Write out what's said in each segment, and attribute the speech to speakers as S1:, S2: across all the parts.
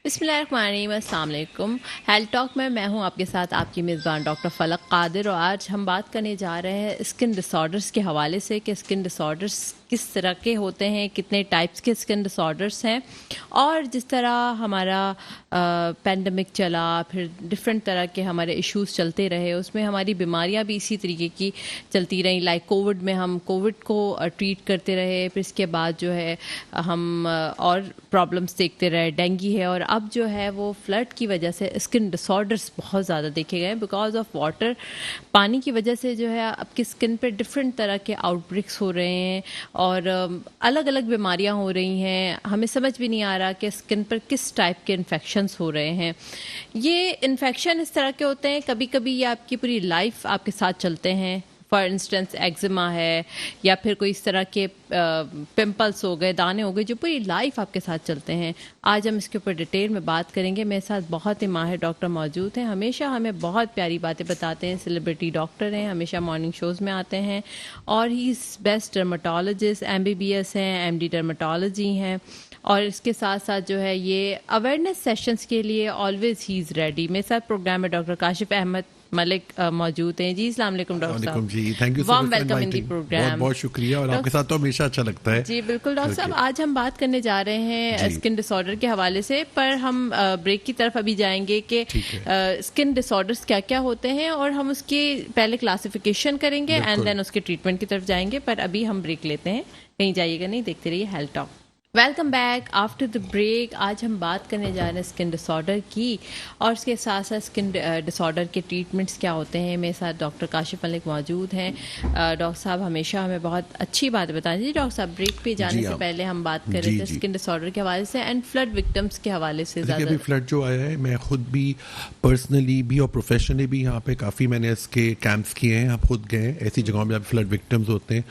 S1: بسم اللہ الرحمن الرحیم، السلام علیکم۔ ہیلتھ ٹاک میں ہوں آپ کے ساتھ آپ کی میزبان ڈاکٹر فلق قادر، اور آج ہم بات کرنے جا رہے ہیں اسکن ڈس آرڈرس کے حوالے سے کہ اسکن ڈس آرڈرس کس طرح کے ہوتے ہیں، کتنے ٹائپس کے اسکن ڈس آرڈرس ہیں، اور جس طرح ہمارا پینڈیمک چلا، پھر ڈفرینٹ طرح کے ہمارے ایشوز چلتے رہے، اس میں ہماری بیماریاں بھی اسی طریقے کی چلتی رہیں۔ لائک کووڈ میں ہم کووڈ کو ٹریٹ کرتے رہے، پھر اس کے بعد جو ہے ہم اور پرابلمس دیکھتے رہے، ڈینگی ہے، اور اب جو ہے وہ فلڈ کی وجہ سے اسکن ڈس آرڈرس بہت زیادہ دیکھے گئے بیکاز آف واٹر، پانی کی وجہ سے جو ہے اب کی اسکن پہ ڈفرینٹ طرح کے آؤٹ بریکس ہو رہے ہیں اور الگ الگ بیماریاں ہو رہی ہیں۔ ہمیں سمجھ بھی نہیں آ رہا کہ اسکن پر کس ٹائپ کے انفیکشنس ہو رہے ہیں۔ یہ انفیکشن اس طرح کے ہوتے ہیں، کبھی کبھی یہ آپ کی پوری لائف آپ کے ساتھ چلتے ہیں۔ فار انسٹنس ایگزیما ہے یا پھر کوئی اس طرح کے پمپلس ہو گئے، دانے ہو گئے جو پوری لائف آپ کے ساتھ چلتے ہیں۔ آج ہم اس کے اوپر ڈیٹیل میں بات کریں گے۔ میرے ساتھ بہت ہی ماہر ڈاکٹر موجود ہیں، ہمیشہ ہمیں بہت پیاری باتیں بتاتے ہیں، سیلیبریٹی ڈاکٹر ہیں، ہمیشہ مارننگ شوز میں آتے ہیں، اور ہی از بیسٹ ڈرماٹولوجسٹ، MBBS ہیں، MD ڈرماٹولوجی ہیں، اور اس کے ساتھ ساتھ جو ہے یہ اویئرنیس سیشنز کے لیے آلویز ہی از ریڈی۔ میرے ساتھ پروگرام میں ڈاکٹر کاشف احمد ملک موجود ہیں۔ جی السلام علیکم ڈاکٹر صاحب۔
S2: جی thank you so
S1: warm
S2: much,
S1: welcome in the programme.
S2: بہت بہت شکریہ، اور آپ کے ساتھ تو ہمیشہ اچھا لگتا ہے۔
S1: جی بالکل ڈاکٹر صاحب، آج ہم بات کرنے جا رہے ہیں اسکن ڈس آرڈر کے حوالے سے، پر ہم بریک کی طرف ابھی جائیں گے کہ اسکن ڈس آرڈرس کیا کیا ہوتے ہیں، اور ہم اس کی پہلے کلاسیفیکیشن کریں گے اینڈ دین اس کے ٹریٹمنٹ کی طرف جائیں گے۔ پر ابھی ہم بریک لیتے ہیں، کہیں جائیے گا نہیں، دیکھتے رہیے health talk. Welcome back after the break. آج ہم بات کرنے جا رہے ہیں اسکن ڈس آرڈر کی، اور اس کے ساتھ ساتھ اسکن ڈس آرڈر کے ٹریٹمنٹس کیا ہوتے ہیں۔ میرے ساتھ ڈاکٹر کاشف ملک موجود ہیں۔ ڈاکٹر صاحب ہمیشہ ہمیں بہت اچھی بات بتائیں۔ جی ڈاکٹر صاحب، بریک پہ جانے سے پہلے ہم بات کر رہے تھے اسکن ڈس آرڈر کے حوالے سے اینڈ فلڈ وکٹمس کے حوالے سے۔
S2: ابھی فلڈ جو آیا ہے، میں خود بھی پرسنلی بھی اور پروفیشنلی بھی یہاں پہ کافی میں نے اس کے کیمپس کیے ہیں، آپ خود گئے ہیں ایسی جگہوں میں جہاں فلڈ وکٹمز ہوتے ہیں،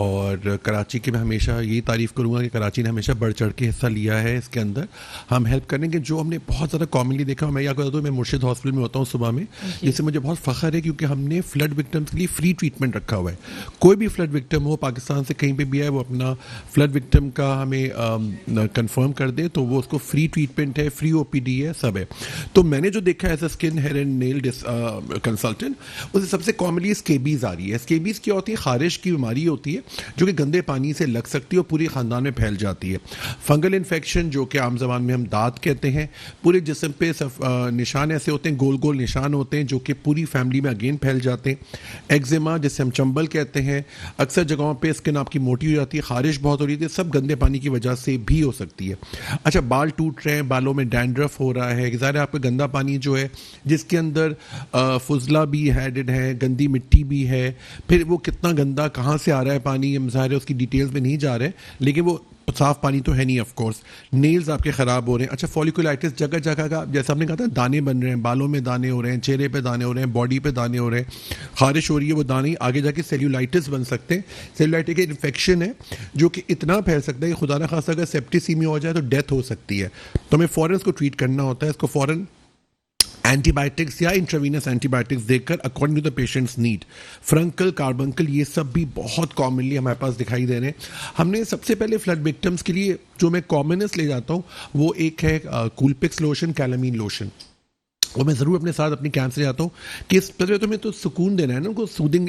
S2: اور کراچی کے میں ہمیشہ یہی تعریف کروں گا کہ کراچی نے ہمیشہ بڑھ چڑھ کے لیا ہے اس کے اندر۔ ہم ہیلپ کریں گے جو ہم نے بہت زیادہ کامنلی دیکھا، میں یہ کہتا ہوں میں مرشد ہاسپٹل میں ہوتا ہوں صبح میں، جس سے مجھے بہت فخر ہے کیونکہ ہم نے فلڈ وکٹمس کے لیے فری ٹریٹمنٹ رکھا ہوا ہے۔ کوئی بھی فلڈ وکٹم ہو پاکستان سے کہیں پہ بھی ہے، وہ اپنا فلڈ وکٹم کا ہمیں کنفرم کر دے تو وہ اس کو فری ٹریٹمنٹ ہے، فری OPD ہے، سب ہے۔ تو میں نے جو دیکھا as a skin hair and nail consultant, اسے سب سے کامنلی اسکیبیز آ رہی ہے۔ اسکیبیز کیا ہوتی ہے؟ خارش کی بیماری ہوتی ہے جو کہ گندے پانی سے لگ سکتی ہے اور پوری خاندان میں پھیل جاتی ہے۔ فنگل انفیکشن جو کہ عام زبان میں ہم دانت کہتے ہیں، پورے جسم پہ نشان ایسے ہوتے ہیں، گول گول نشان ہوتے ہیں جو کہ پوری فیملی میں اگین پھیل جاتے ہیں۔ ایگزیما جسے ہم چمبل کہتے ہیں، اکثر جگہوں پہ اسکن آپ کی موٹی ہو جاتی ہے، خارش بہت ہو رہی ہے، سب گندے پانی کی وجہ سے بھی ہو سکتی ہے۔ اچھا، بال ٹوٹ رہے ہیں، بالوں میں ڈینڈرف ہو رہا ہے، ظاہر ہے آپ کا گندا پانی جو ہے جس کے اندر فضلہ بھی ایڈڈ ہے، گندی مٹی بھی ہے، پھر وہ کتنا گندا کہاں سے آ رہا ہے پانی، ظاہر ہے اس کی ڈیٹیلز میں نہیں جا رہے، لیکن وہ صاف پانی تو ہے نہیں آف کورس۔ نیلز آپ کے خراب ہو رہے ہیں۔ اچھا، فولیکولائٹس جگہ جگہ کا، جیسا آپ نے کہا تھا، دانے بن رہے ہیں، بالوں میں دانے ہو رہے ہیں، چہرے پہ دانے ہو رہے ہیں، باڈی پہ دانے ہو رہے ہیں، خارش ہو رہی ہے، وہ دانے آگے جا کے سیلولائٹس بن سکتے ہیں۔ سیلولائٹس ایک انفیکشن ہے جو کہ اتنا پھیل سکتا ہے کہ خدا نہ خواستہ اگر سیپٹیسیمیا ہو جائے تو ڈیتھ ہو سکتی ہے۔ تو ہمیں فوراً اس کو ٹریٹ کرنا ہوتا ہے، اس کو فوراً اینٹی بایوٹکس یا انٹراوینس اینٹی بایوٹکس دے کر according to the patient's need. Furuncle, carbuncle, یہ سب بھی بہت کامنلی ہمارے پاس دکھائی دے رہے ہیں۔ ہم نے سب سے پہلے فلڈ وکٹمس کے لیے جو میں کامنسٹ لے جاتا ہوں وہ ایک ہے کولپکس لوشن، کیلامین لوشن، وہ میں ضرور اپنے ساتھ اپنی کیمپ سے جاتا ہوں کہ پہلے تو میں تو سکون دینا ہے نا ان کو، سودنگ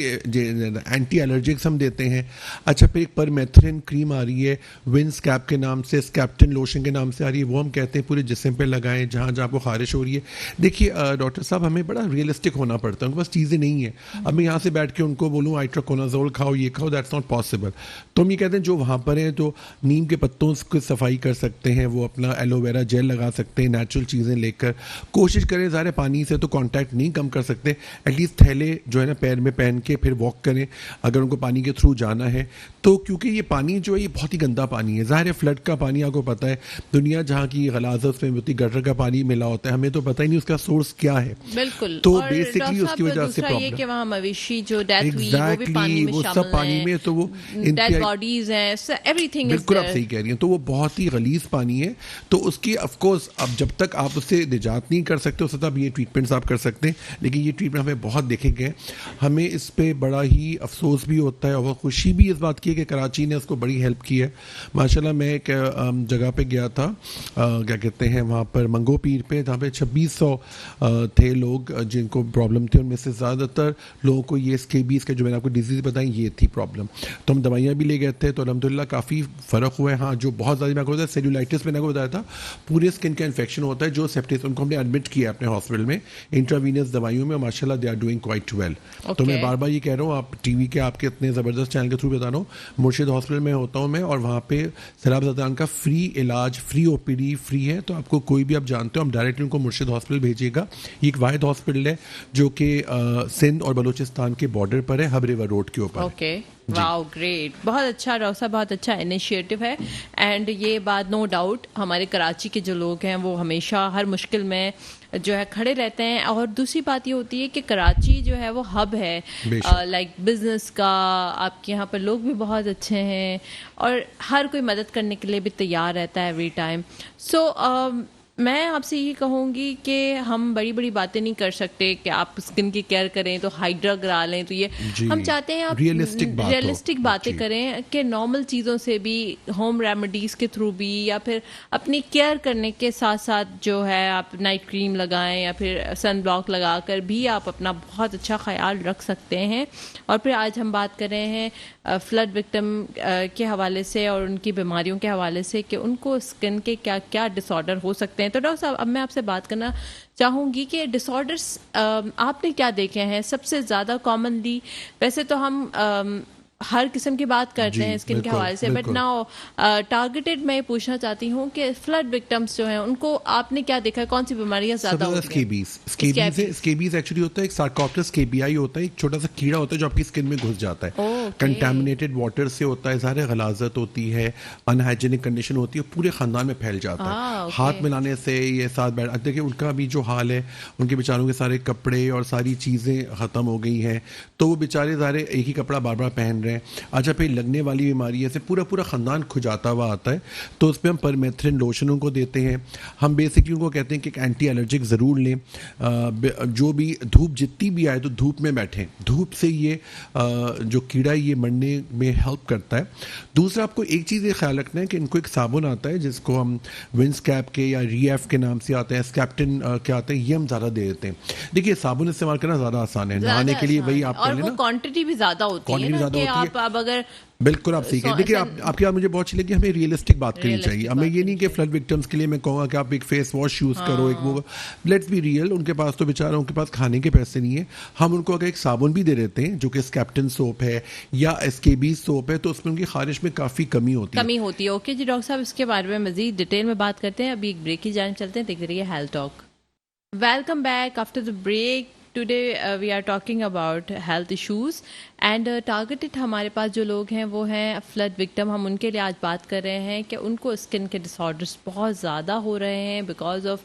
S2: اینٹی الرجکس ہم دیتے ہیں۔ اچھا، پھر ایک پرمیتھرین کریم آ رہی ہے ونس کیپ کے نام سے، اسکیپٹن لوشن کے نام سے آ رہی ہے، وہ ہم کہتے ہیں پورے جسم پہ لگائیں جہاں جہاں کو خارش ہو رہی ہے۔ دیکھیے ڈاکٹر صاحب، ہمیں بڑا ریئلسٹک ہونا پڑتا ہے، ان کے پاس چیزیں نہیں ہیں۔ اب میں یہاں سے بیٹھ کے ان کو بولوں آئٹراکونازول کھاؤ، یہ کھاؤ، دیٹس ناٹ پاسبل۔ تو ہم یہ کہتے ہیں جو وہاں پر ہیں تو نیم کے پتوں کی صفائی کر سکتے ہیں، وہ اپنا ایلو ویرا جیل لگا سکتے ہیں، نیچرل چیزیں لے کر کوشش کریں، ظاہر پانی سے تو کانٹیکٹ نہیں کم کر سکتے، ایٹ لیسٹ تھیلے جو ہے نا پیر میں پہن کے پھر واک کریں اگر ان کو پانی کے تھرو جانا ہے تو، کیونکہ یہ پانی جو ہے یہ بہت ہی گندا پانی ہے۔ ظاہر ہے فلڈ کا پانی آپ کو پتہ ہے، دنیا جہاں کی غلاظت میں ہوتی گٹر کا پانی ملا ہوتا ہے، ہمیں تو پتہ ہی نہیں اس کا سورس کیا ہے۔
S1: بالکل،
S2: تو بیسکلی اس کی وجہ سے
S1: پرابلم کہ وہاں مویشی جو ڈیتھ ہوئی وہ بھی پانی میں شامل
S2: سب پانی میں، تو وہ
S1: ڈیڈ باڈیز ہیں، ایوری تھنگ۔
S2: بالکل آپ صحیح کہہ رہی ہیں، تو وہ بہت ہی غلیظ پانی ہے۔ تو اس کی آف کورس اب جب تک آپ اس سے نجات نہیں کر سکتے، اس ہوتا اب یہ ٹریٹمنٹس آپ کر سکتے ہیں, لیکن یہ ٹریٹمنٹ ہمیں بہت دیکھے گئے, ہمیں اس پہ بڑا ہی افسوس بھی ہوتا ہے اور بہت خوشی بھی اس بات کی ہے کہ کراچی نے اس کو بڑی ہیلپ کی ہے. ماشاءاللہ میں ایک جگہ پہ گیا تھا, کیا کہتے ہیں وہاں پر منگو پیر پہ, جہاں پہ 2600 تھے لوگ جن کو پرابلم تھی, ان میں سے زیادہ تر لوگوں کو یہ اسکیبیز کے جو میں نے آپ کو ڈیزیز بتائیں یہ تھی پرابلم. تو ہم دوائیاں بھی لے گئے تھے تو الحمدللہ کافی فرق ہوا ہے. ہاں جو بہت زیادہ میں آپ کو بتایا سیلولائٹس میں نے آپ کو بتایا تھا, پورے اسکن کا انفیکشن ہوتا ہے جو سیپٹس, ان کو ہم نے ایڈمٹ کیا اپنے ہاسپٹل میں انٹراوینس دوائیوں میں, ماشاءاللہ they are doing quite well. تو میں بار بار یہ کہہ رہا ہوں, آپ ٹی وی کے آپ کے اتنے زبردست چینل کے تھرو بتا رہا ہوں, مرشد ہاسپٹل میں ہوتا ہوں میں, اور وہاں پہ سیلاب زدگان کا فری علاج, فری او پی ڈی فری ہے. تو آپ کو کوئی بھی آپ جانتے ہو ہم ڈائریکٹلی ان کو مرشد ہاسپٹل بھیجیے گا. یہ ایک واحد ہاسپٹل ہے جو کہ سندھ اور بلوچستان کے بارڈر پر ہے, ہب ریور روڈ کے اوپر.
S1: اوکے, واو گریٹ, بہت اچھا ڈاکٹر صاحب, بہت اچھا انیشیٹو ہے. اینڈ یہ بات نو ڈاؤٹ ہمارے کراچی کے جو لوگ ہیں وہ ہمیشہ ہر مشکل میں جو ہے کھڑے رہتے ہیں. اور دوسری بات یہ ہوتی ہے کہ کراچی جو ہے وہ ہب ہے لائک بزنس کا, آپ کے یہاں پر لوگ بھی بہت اچھے ہیں اور ہر کوئی مدد کرنے کے لیے بھی تیار رہتا ہے ایوری ٹائم. سو میں آپ سے یہ کہوں گی کہ ہم بڑی بڑی باتیں نہیں کر سکتے کہ آپ اسکن کی کیئر کریں تو ہائیڈرا کرا لیں, تو یہ ہم چاہتے ہیں آپ ریئلسٹک باتیں کریں کہ نارمل چیزوں سے بھی, ہوم ریمیڈیز کے تھرو بھی, یا پھر اپنی کیئر کرنے کے ساتھ ساتھ جو ہے آپ نائٹ کریم لگائیں یا پھر سن بلاک لگا کر بھی آپ اپنا بہت اچھا خیال رکھ سکتے ہیں. اور پھر آج ہم بات کر رہے ہیں فلڈ وکٹم کے حوالے سے اور ان کی بیماریوں کے حوالے سے کہ ان کو اسکن کے کیا کیا ڈس آرڈر ہو سکتے ہیں. تو ڈاکٹر صاحب اب میں آپ سے بات کرنا چاہوں گی کہ ڈس آرڈرس آپ نے کیا دیکھے ہیں سب سے زیادہ کامنلی. ویسے تو ہم ہر قسم کی بات کرتے ہیں اسکن کے حوالے سے, بٹ ناؤ ٹارگیٹڈ میں یہ پوچھنا چاہتی ہوں کہ فلڈ وکٹمس جو ہیں ان کو آپ نے کیا دیکھا ہے, کون سی بیماریاں زیادہ ہوتی ہیں؟
S2: اسکیبیز ایکچولی ہوتا ہے ایک سارکوپٹر اسکیبیائی ہوتا ہے, ایک چھوٹا سا کیڑا ہوتا ہے جو آپ کی اسکن میں گھس جاتا ہے, کنٹامنیٹڈ واٹر سے ہوتا ہے, ظاہر غلاظت ہوتی ہے, ان ہائیجینک کنڈیشن ہوتی ہے, پورے خاندان میں پھیل جاتا ہے. ہاتھ ملانے سے یہ ساتھ بیٹھ, دیکھیں ان کا بھی جو حال ہے, ان کے بیچاروں کے سارے کپڑے اور ساری چیزیں ختم ہو گئی ہیں, تو وہ بیچارے ظاہر ایک ہی کپڑا بار بار پہن رہے ہیں. اچھا پھر لگنے والی بیماری سے پورا خاندان کھجاتا ہوا آتا ہے, تو اس پہ ہم پرمیتھرین لوشن ان کو دیتے ہیں. ہم بیسکلی ان کو کہتے ہیں کہ ایک اینٹی الرجک ضرور لیں, جو بھی دھوپ جتنی بھی آئے تو دھوپ میں بیٹھیں, دھوپ سے یہ جو کیڑا یہ مرنے میں ہیلپ کرتا ہے. دوسرا آپ کو ایک چیز یہ خیال رکھنا ہے کہ ان کو ایک صابن آتا ہے جس کو ہم ونس کیپ کے یا ری ایف کے نام سے آتے ہیں, اسکیپٹن کے آتے ہیں, یہ ہم زیادہ دے دیتے ہیں. دیکھیے صابن استعمال کرنا زیادہ آسان ہے, نہانے کے لیے وہی آپ کر لینا,
S1: اور وہ کوانٹٹی بھی زیادہ ہوتی ہے کہ آپ اب اگر
S2: بالکل آپ صحیح کہیں. دیکھیے آپ کی بات مجھے بہت اچھی لگی, ہمیں ریئلسٹک بات کرنی چاہیے. ہمیں یہ نہیں کہ فلڈ وکٹمس کے لیے میں کہوں گا کہ آپ ایک فیس واش یوز کرو, ایک وہ, لیٹس بی ریئل, ان کے پاس تو بیچارہ ان کے پاس کھانے کے پیسے نہیں ہیں. ہم ان کو اگر ایک صابن بھی دے دیتے ہیں جو کہ اسکیپٹن سوپ ہے یا اسکیبیز سوپ ہے, تو اس میں ان کی خارش میں کافی کمی ہوتی ہے.
S1: اوکے جی ڈاکٹر صاحب, اس کے بارے میں مزید ڈیٹیل میں بات کرتے ہیں. ابھی ایک بریک کی جانب چلتے ہیں, دیکھتے رہیے health talk. Welcome back after the break. Today we are talking about health issues and targeted ہمارے پاس جو لوگ ہیں وہ ہیں فلڈ وکٹم. ہم ان کے لیے آج بات کر رہے ہیں کہ ان کو اسکن کے ڈس آرڈرس بہت زیادہ ہو رہے ہیں بیکاز آف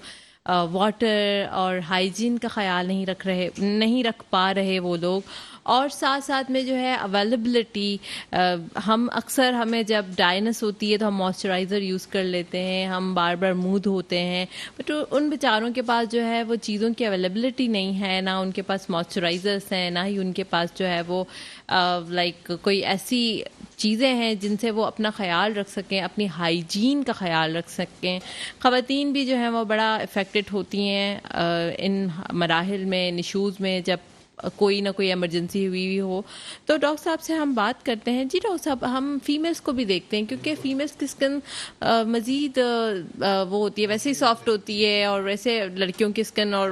S1: واٹر اور ہائیجین کا خیال نہیں رکھ پا رہے وہ لوگ. اور ساتھ ساتھ میں جو ہے اویلیبلٹی, ہم اکثر ہمیں جب ڈائنس ہوتی ہے تو ہم موئسچرائزر یوز کر لیتے ہیں, ہم بار بار منہ دھوتے ہیں, بٹ ان بیچاروں کے پاس جو ہے وہ چیزوں کی اویلیبلٹی نہیں ہے, نہ ان کے پاس موئسچرائزرس ہیں, نہ ہی ان کے پاس جو ہے وہ لائک کوئی ایسی چیزیں ہیں جن سے وہ اپنا خیال رکھ سکیں, اپنی ہائیجین کا خیال رکھ سکیں. خواتین بھی جو ہیں وہ بڑا افیکٹڈ ہوتی ہیں ان مراحل میں, نشوز میں, جب کوئی نہ کوئی ایمرجنسی ہوئی ہو. تو ڈاکٹر صاحب سے ہم بات کرتے ہیں. جی ڈاکٹر صاحب, ہم فیمیلس کو بھی دیکھتے ہیں کیونکہ فیمیلس کی اسکن مزید وہ ہوتی ہے, ویسے ہی سافٹ ہوتی ہے, اور ویسے لڑکیوں کی اسکن اور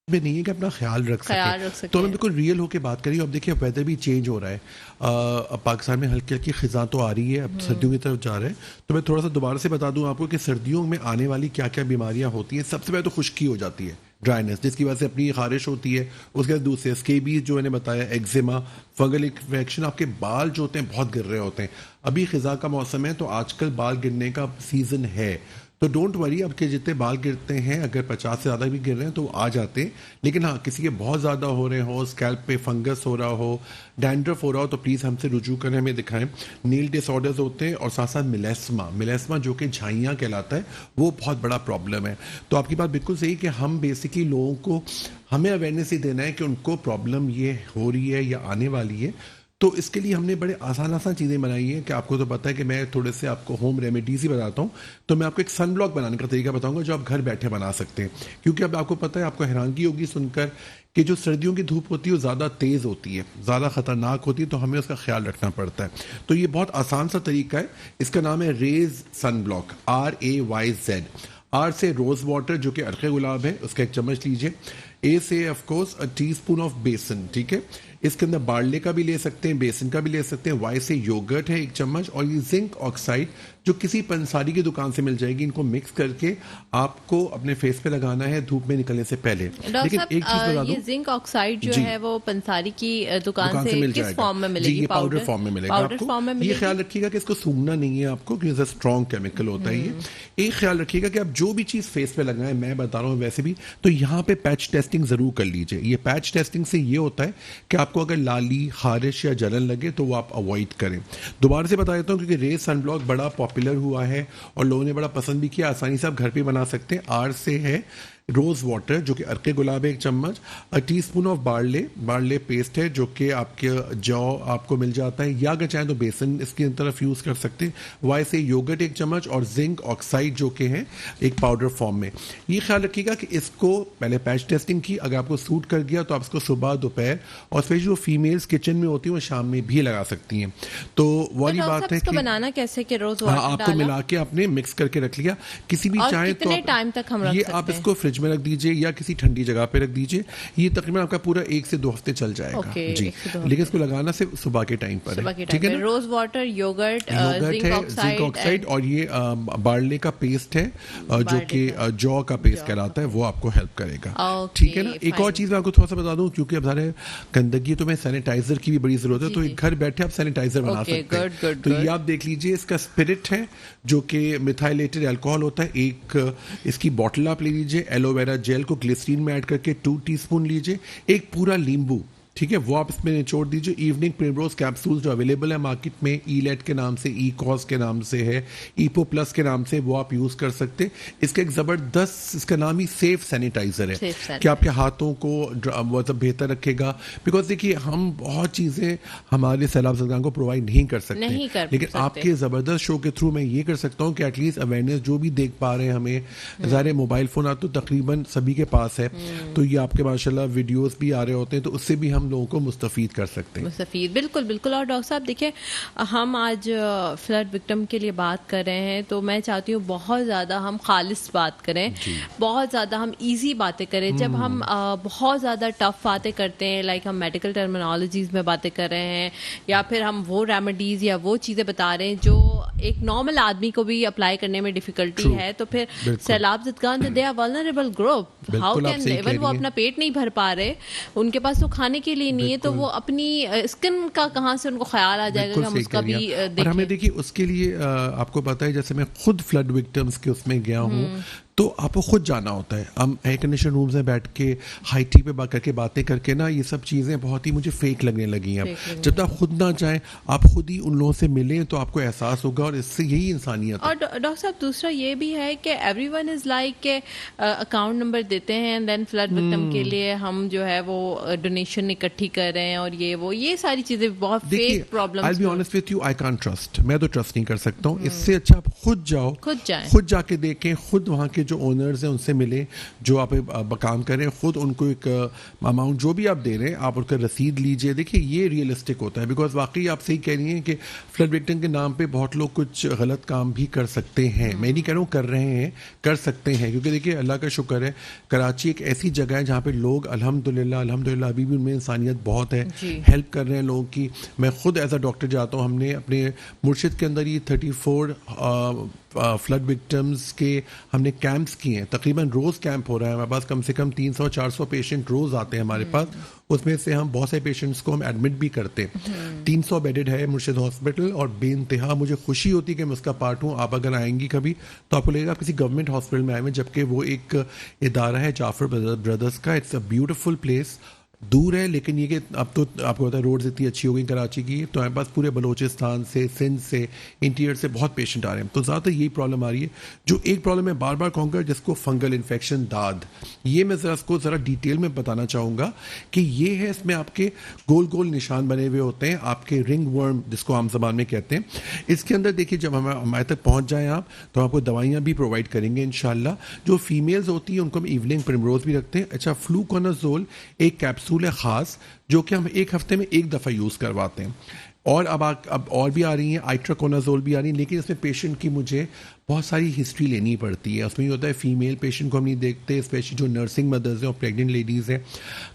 S2: میں نہیں ہے کہ اپنا خیال رکھ سکے. تو ہم بالکل ریئل ہو کے بات کریے. اب دیکھیے ویدر بھی چینج ہو رہا ہے, اب پاکستان میں ہلکی ہلکی خزاں تو آ رہی ہے, اب سردیوں کی طرف جا رہے ہیں. تو میں تھوڑا سا دوبارہ سے بتا دوں آپ کو کہ سردیوں میں آنے والی کیا کیا بیماریاں ہوتی ہیں. سب سے پہلے تو خشکی ہو جاتی ہے, ڈرائنس, جس کی وجہ سے اپنی خارش ہوتی ہے. اس کے بعد دوسرے اسکیبیز جو میں نے بتایا, ایگزیما, فنگل انفیکشن, آپ کے بال جو ہوتے ہیں بہت گر رہے ہوتے ہیں. ابھی خزاں کا موسم ہے تو آج کل بال گرنے کا سیزن ہے, تو ڈونٹ وری، اب کے جتنے بال گرتے ہیں اگر 50 سے زیادہ بھی گر رہے ہیں تو وہ آ جاتے ہیں، لیکن ہاں کسی کے بہت زیادہ ہو رہے ہو، اسکیلپ پہ فنگس ہو رہا ہو، ڈینڈرف ہو رہا ہو، تو پلیز ہم سے رجوع کریں، ہمیں دکھائیں. نیل ڈس آرڈرز ہوتے ہیں اور ساتھ ساتھ ملیسما جو کہ جھائیاں کہلاتا ہے، وہ بہت بڑا پرابلم ہے. تو آپ کی بات بالکل صحیح کہ ہم بیسکلی لوگوں کو ہمیں اویئرنیس ہی دینا ہے کہ ان کو پرابلم یہ ہو رہی ہے یا آنے والی ہے. تو اس کے لیے ہم نے بڑے آسان چیزیں بنائی ہیں کہ آپ کو تو پتہ ہے کہ میں تھوڑے سے آپ کو ہوم ریمیڈیز ہی بتاتا ہوں. تو میں آپ کو ایک سن بلاک بنانے کا طریقہ بتاؤں گا جو آپ گھر بیٹھے بنا سکتے ہیں، کیونکہ اب آپ کو پتہ ہے، آپ کو حیرانگی ہوگی سن کر کہ جو سردیوں کی دھوپ ہوتی ہے وہ زیادہ تیز ہوتی ہے، زیادہ خطرناک ہوتی ہے، تو ہمیں اس کا خیال رکھنا پڑتا ہے. تو یہ بہت آسان سا طریقہ ہے، اس کا نام ہے Rayz sunblock, RAYZ. R سے روز واٹر جو کہ عرق گلاب ہے، اس کا 1 چمچ لیجئے. اے سے of course teaspoon of besan, ٹھیک ہے، اس کے اندر بارلے کا بھی لے سکتے ہیں، بیسن کا بھی لے سکتے ہیں. وائی سے یوگرٹ ہے 1 چمچ، اور یہ زنک آکسائڈ جو کسی پنساری کی دکان سے مل جائے گی. ان کو مکس کر کے آپ کو اپنے فیس پہ لگانا ہے دھوپ میں نکلنے سے پہلے. لیکن ایک چیز بتا دوں،
S1: یہ زنک آکسائڈ جو ہے وہ پنساری کی دکان سے
S2: مل
S1: کس
S2: جائے گا.
S1: فارم میں ملے گی؟
S2: یہ پاؤڈر فارم میں ملے گا آپ کو. یہ خیال رکھیے گا کہ اس کو سونگنا نہیں ہے آپ کو، کیونکہ اسٹرانگ کیمیکل ہوتا ہے یہ. ایک خیال رکھیے گا کہ آپ جو بھی چیز فیس پہ لگائیں، میں بتا رہا ہوں ویسے بھی، تو یہاں پہ پیچ ٹیسٹنگ ضرور کر لیجئے. یہ پیچ ٹیسٹنگ سے یہ ہوتا ہے کہ آپ کو اگر لالی، خارش یا جلن لگے تو وہ آپ اوائڈ کریں. دوبارہ سے بتا دیتا ہوں کیونکہ ریز سن بلاک بڑا پاپولر ہوا ہے اور لوگوں نے بڑا پسند بھی کیا. آسانی سے آپ گھر پہ بنا سکتے ہیں. آر سے ہے روز واٹر جو کہ عرق گلاب ہے 1 چمچ، T spoon of barley paste ہے جو کہ آپ کے جو آپ کو مل جاتا ہے، یا اگر چاہیں تو بیسن اس کی طرف یوز کر سکتے ہیں. وائی سے یوگرٹ 1 چمچ، اور زنک آکسائڈ جو کہ ہے ایک پاؤڈر فارم میں. یہ خیال رکھیے گا کہ اس کو پہلے پیچ ٹیسٹنگ کی، اگر آپ کو سوٹ کر گیا تو آپ اس کو صبح، دوپہر، اور اسپیشلی جو فیمیلز کچن میں ہوتی ہیں وہ شام میں بھی لگا سکتی ہیں. تو والی بات ہے کہ
S1: بنانا کیسے کہ روز واٹر
S2: آپ کو ملا کے آپ نے مکس کر کے رکھ لیا. کسی بھی چاہیں تو
S1: کتنے ٹائم تک ہم رکھ
S2: یہ
S1: سکتے
S2: آپ
S1: ہیں؟
S2: اس کو فریج میں رکھ دیجئے یا کسی ٹھنڈی جگہ پہ رکھ دیجئے. یہ تقریباً آپ کا پورا 1 سے 2 ہفتے چل جائے گا. جی، لیکن اس کو لگانا صرف صبح کے ٹائم پر ہے، ٹھیک ہے نا.
S1: روز واٹر، یوگرٹ
S2: ہے، زنک آکسائڈ، اور یہ بارلے کا پیسٹ ہے جو کہ جو کا پیسٹ کہلاتا ہے، وہ آپ کو ہیلپ کرے گا. ٹھیک ہے نا. ایک اور چیز میں آپ کو تھوڑا سا بتا دوں، کیونکہ اب ظاہر گندگی تو میں سینیٹائزر کی بھی بڑی ضرورت ہے، تو گھر بیٹھے آپ سینیٹائزر بنا سکتے ہیں. تو یہ آپ دیکھ لیجئے، اس کا اسپرٹ ہے جو کہ میتھائلیٹڈ الکوہول ہوتا ہے. ایک اس کی بوٹل آپ لے لیجئے. ایلو ویرا جیل کو گلیسرین میں ایڈ کر کے 2 ٹی اسپون لیجئے. ایک پورا لیمبو، ٹھیک ہے، وہ آپ اس میں نچوڑ دیجیے. ایوننگ پریمروز کیپسول جو اویلیبل ہے مارکیٹ میں، ای لیٹ کے نام سے، ای کاز کے نام سے ہے، ایپو پلس کے نام سے، وہ آپ یوز کر سکتے. اس کا ایک زبردست، اس کا نام ہی سیف سینیٹائزر ہے کہ آپ کے ہاتھوں کو مطلب بہتر رکھے گا. بیکاز دیکھیے ہم بہت چیزیں ہمارے سیلاب زدگان کو پرووائڈ نہیں کر سکتے، لیکن آپ کے زبردست شو کے تھرو میں یہ کر سکتا ہوں کہ ایٹ لیسٹ اویئرنیس جو بھی دیکھ پا رہے ہیں ہمیں، ظاہر موبائل فون آپ تو تقریباً سبھی کے پاس ہے، تو یہ آپ کے ماشاءاللہ ویڈیوز بھی آ رہے ہوتے ہیں، تو اس سے بھی ہم لوگوں کو مستفید کر سکتے ہیں.
S1: مستفید، بالکل بالکل. اور ڈاکٹر صاحب دیکھیں، ہم آج فلڈ وکٹم کے لیے بات کر رہے ہیں، تو میں چاہتی ہوں بہت زیادہ ہم خالص بات کریں، بہت زیادہ ہم ایزی باتیں کریں. جب ہم بہت زیادہ ٹف باتیں کرتے ہیں، لائک ہم میڈیکل ٹرمینالوجیز میں باتیں کر رہے ہیں، یا پھر ہم وہ ریمیڈیز یا وہ چیزیں بتا رہے ہیں جو ایک نارمل آدمی کو بھی اپلائی کرنے میں ڈیفیکلٹی ہے، تو پھر سیلاب زدگان they are vulnerable group. How can even وہ اپنا پیٹ نہیں بھر پا رہے، ان کے پاس تو کھانے کے لیے نہیں ہے، تو وہ اپنی اسکن کا کہاں سے ان کو خیال آ جائے گا کہ ہم اس کا بھی دیکھیں.
S2: اور ہمیں دیکھیے اس کے لیے آپ کو پتہ ہے، جیسے میں خود فلڈ وکٹمس کے اس میں گیا ہوں، تو آپ کو خود جانا ہوتا ہے. ہم ایئر کنڈیشن رومز میں بیٹھ کے ہائی ٹی پہ کر کے باتیں کر کے نا، یہ سب چیزیں بہت ہی مجھے فیک لگنے لگی ہیں. جب تک خود نہ جائیں، آپ خود ہی ان لوگوں سے ملیں، تو آپ کو احساس ہوگا، اور اس سے یہی انسانیت ہے.
S1: اور ڈاکٹر صاحب دوسرا یہ بھی ہے کہ ایوری ون از لائک کہ اکاؤنٹ نمبر دیتے ہیں، دین فلڈ وکٹم کے لیے ہم جو ہے وہ ڈونیشن اکٹھی کر رہے ہیں، اور یہ ساری چیزیں بہت fake problems.
S2: I'll be honest with you, I can't trust. میں تو ٹرسٹ نہیں کر سکتا ہوں. اس سے اچھا آپ خود جاؤ، خود جا کے دیکھیں، خود وہاں کے جو اونرز ہیں ان سے ملیں جو آپ کام کریں، خود ان کو ایک اماؤنٹ جو بھی آپ دے رہے ہیں آپ ان کا رسید لیجئے. دیکھیے یہ ریئلسٹک ہوتا ہے، بیکاز واقعی آپ صحیح کہہ رہی ہیں کہ فلڈ وکٹم کے نام پہ بہت لوگ کچھ غلط کام بھی کر سکتے ہیں. میں نہیں کہہ رہا ہوں کر رہے ہیں، کر سکتے ہیں، کیونکہ دیکھیے اللہ کا شکر ہے کراچی ایک ایسی جگہ ہے جہاں پہ لوگ الحمدللہ ابھی بھی ان میں انسانیت بہت ہے، ہیلپ کر رہے ہیں لوگوں کی. میں خود ایز اے ڈاکٹر جاتا ہوں، ہم نے اپنے مرشد کے اندر یہ 34 فلڈ وکٹمز کے ہم نے کیمپس کیے ہیں, تقریباً روز کیمپ ہو رہا ہے ہمارے پاس, کم سے کم 300-400 پیشنٹ روز آتے ہیں ہمارے پاس, اس میں سے ہم بہت سے پیشنٹس کو ہم ایڈمٹ بھی کرتے ہیں. 300 بیڈڈ ہے مرشد ہاسپٹل, اور بے انتہا مجھے خوشی ہوتی ہے کہ میں اس کا پارٹ ہوں. آپ اگر آئیں گی کبھی تو آپ کو لگے گا آپ کسی گورنمنٹ ہاسپٹل میں آئے ہوئے, جبکہ وہ ایک ادارہ ہے جعفر بردرز کا. اٹس اے بیوٹیفل پلیس, دور ہے, لیکن یہ کہ اب تو آپ کو پتا ہے روڈز اتنی اچھی ہو گئی کراچی کی, تو ہمارے پاس پورے بلوچستان سے, سندھ سے, انٹیریئر سے بہت پیشنٹ آ رہے ہیں. تو زیادہ یہی پرابلم آ رہی ہے. جو ایک پرابلم میں بار بار کہوں گا, جس کو فنگل انفیکشن داد, یہ میں اس کو ذرا ڈیٹیل میں بتانا چاہوں گا کہ یہ ہے, اس میں آپ کے گول گول نشان بنے ہوئے ہوتے ہیں, آپ کے رنگ ورم جس کو عام زبان میں کہتے ہیں. اس کے اندر دیکھیے جب ہمارے تک پہنچ جائیں آپ, تو آپ کو دوائیاں بھی پرووائڈ کریں گے انشاءاللہ. جو فیمیلز ہوتی ہیں ان کو ہم ایوننگ پرمروز بھی رکھتے ہیں. اچھا, فلوکونازول ایک کیپسول ہے خاص, جو کہ ہم ایک ہفتے میں ایک دفعہ یوز کرواتے ہیں. اور اب اور بھی آ رہی ہیں, آئٹراکونازول بھی آ رہی ہیں, لیکن اس میں پیشنٹ کی مجھے بہت ساری ہسٹری لینی پڑتی ہے. اس میں یہ ہوتا ہے فیمیل پیشنٹ کو ہم نہیں دیکھتے, اسپیشلی جو نرسنگ مدرز ہیں اور پریگننٹ لیڈیز ہیں,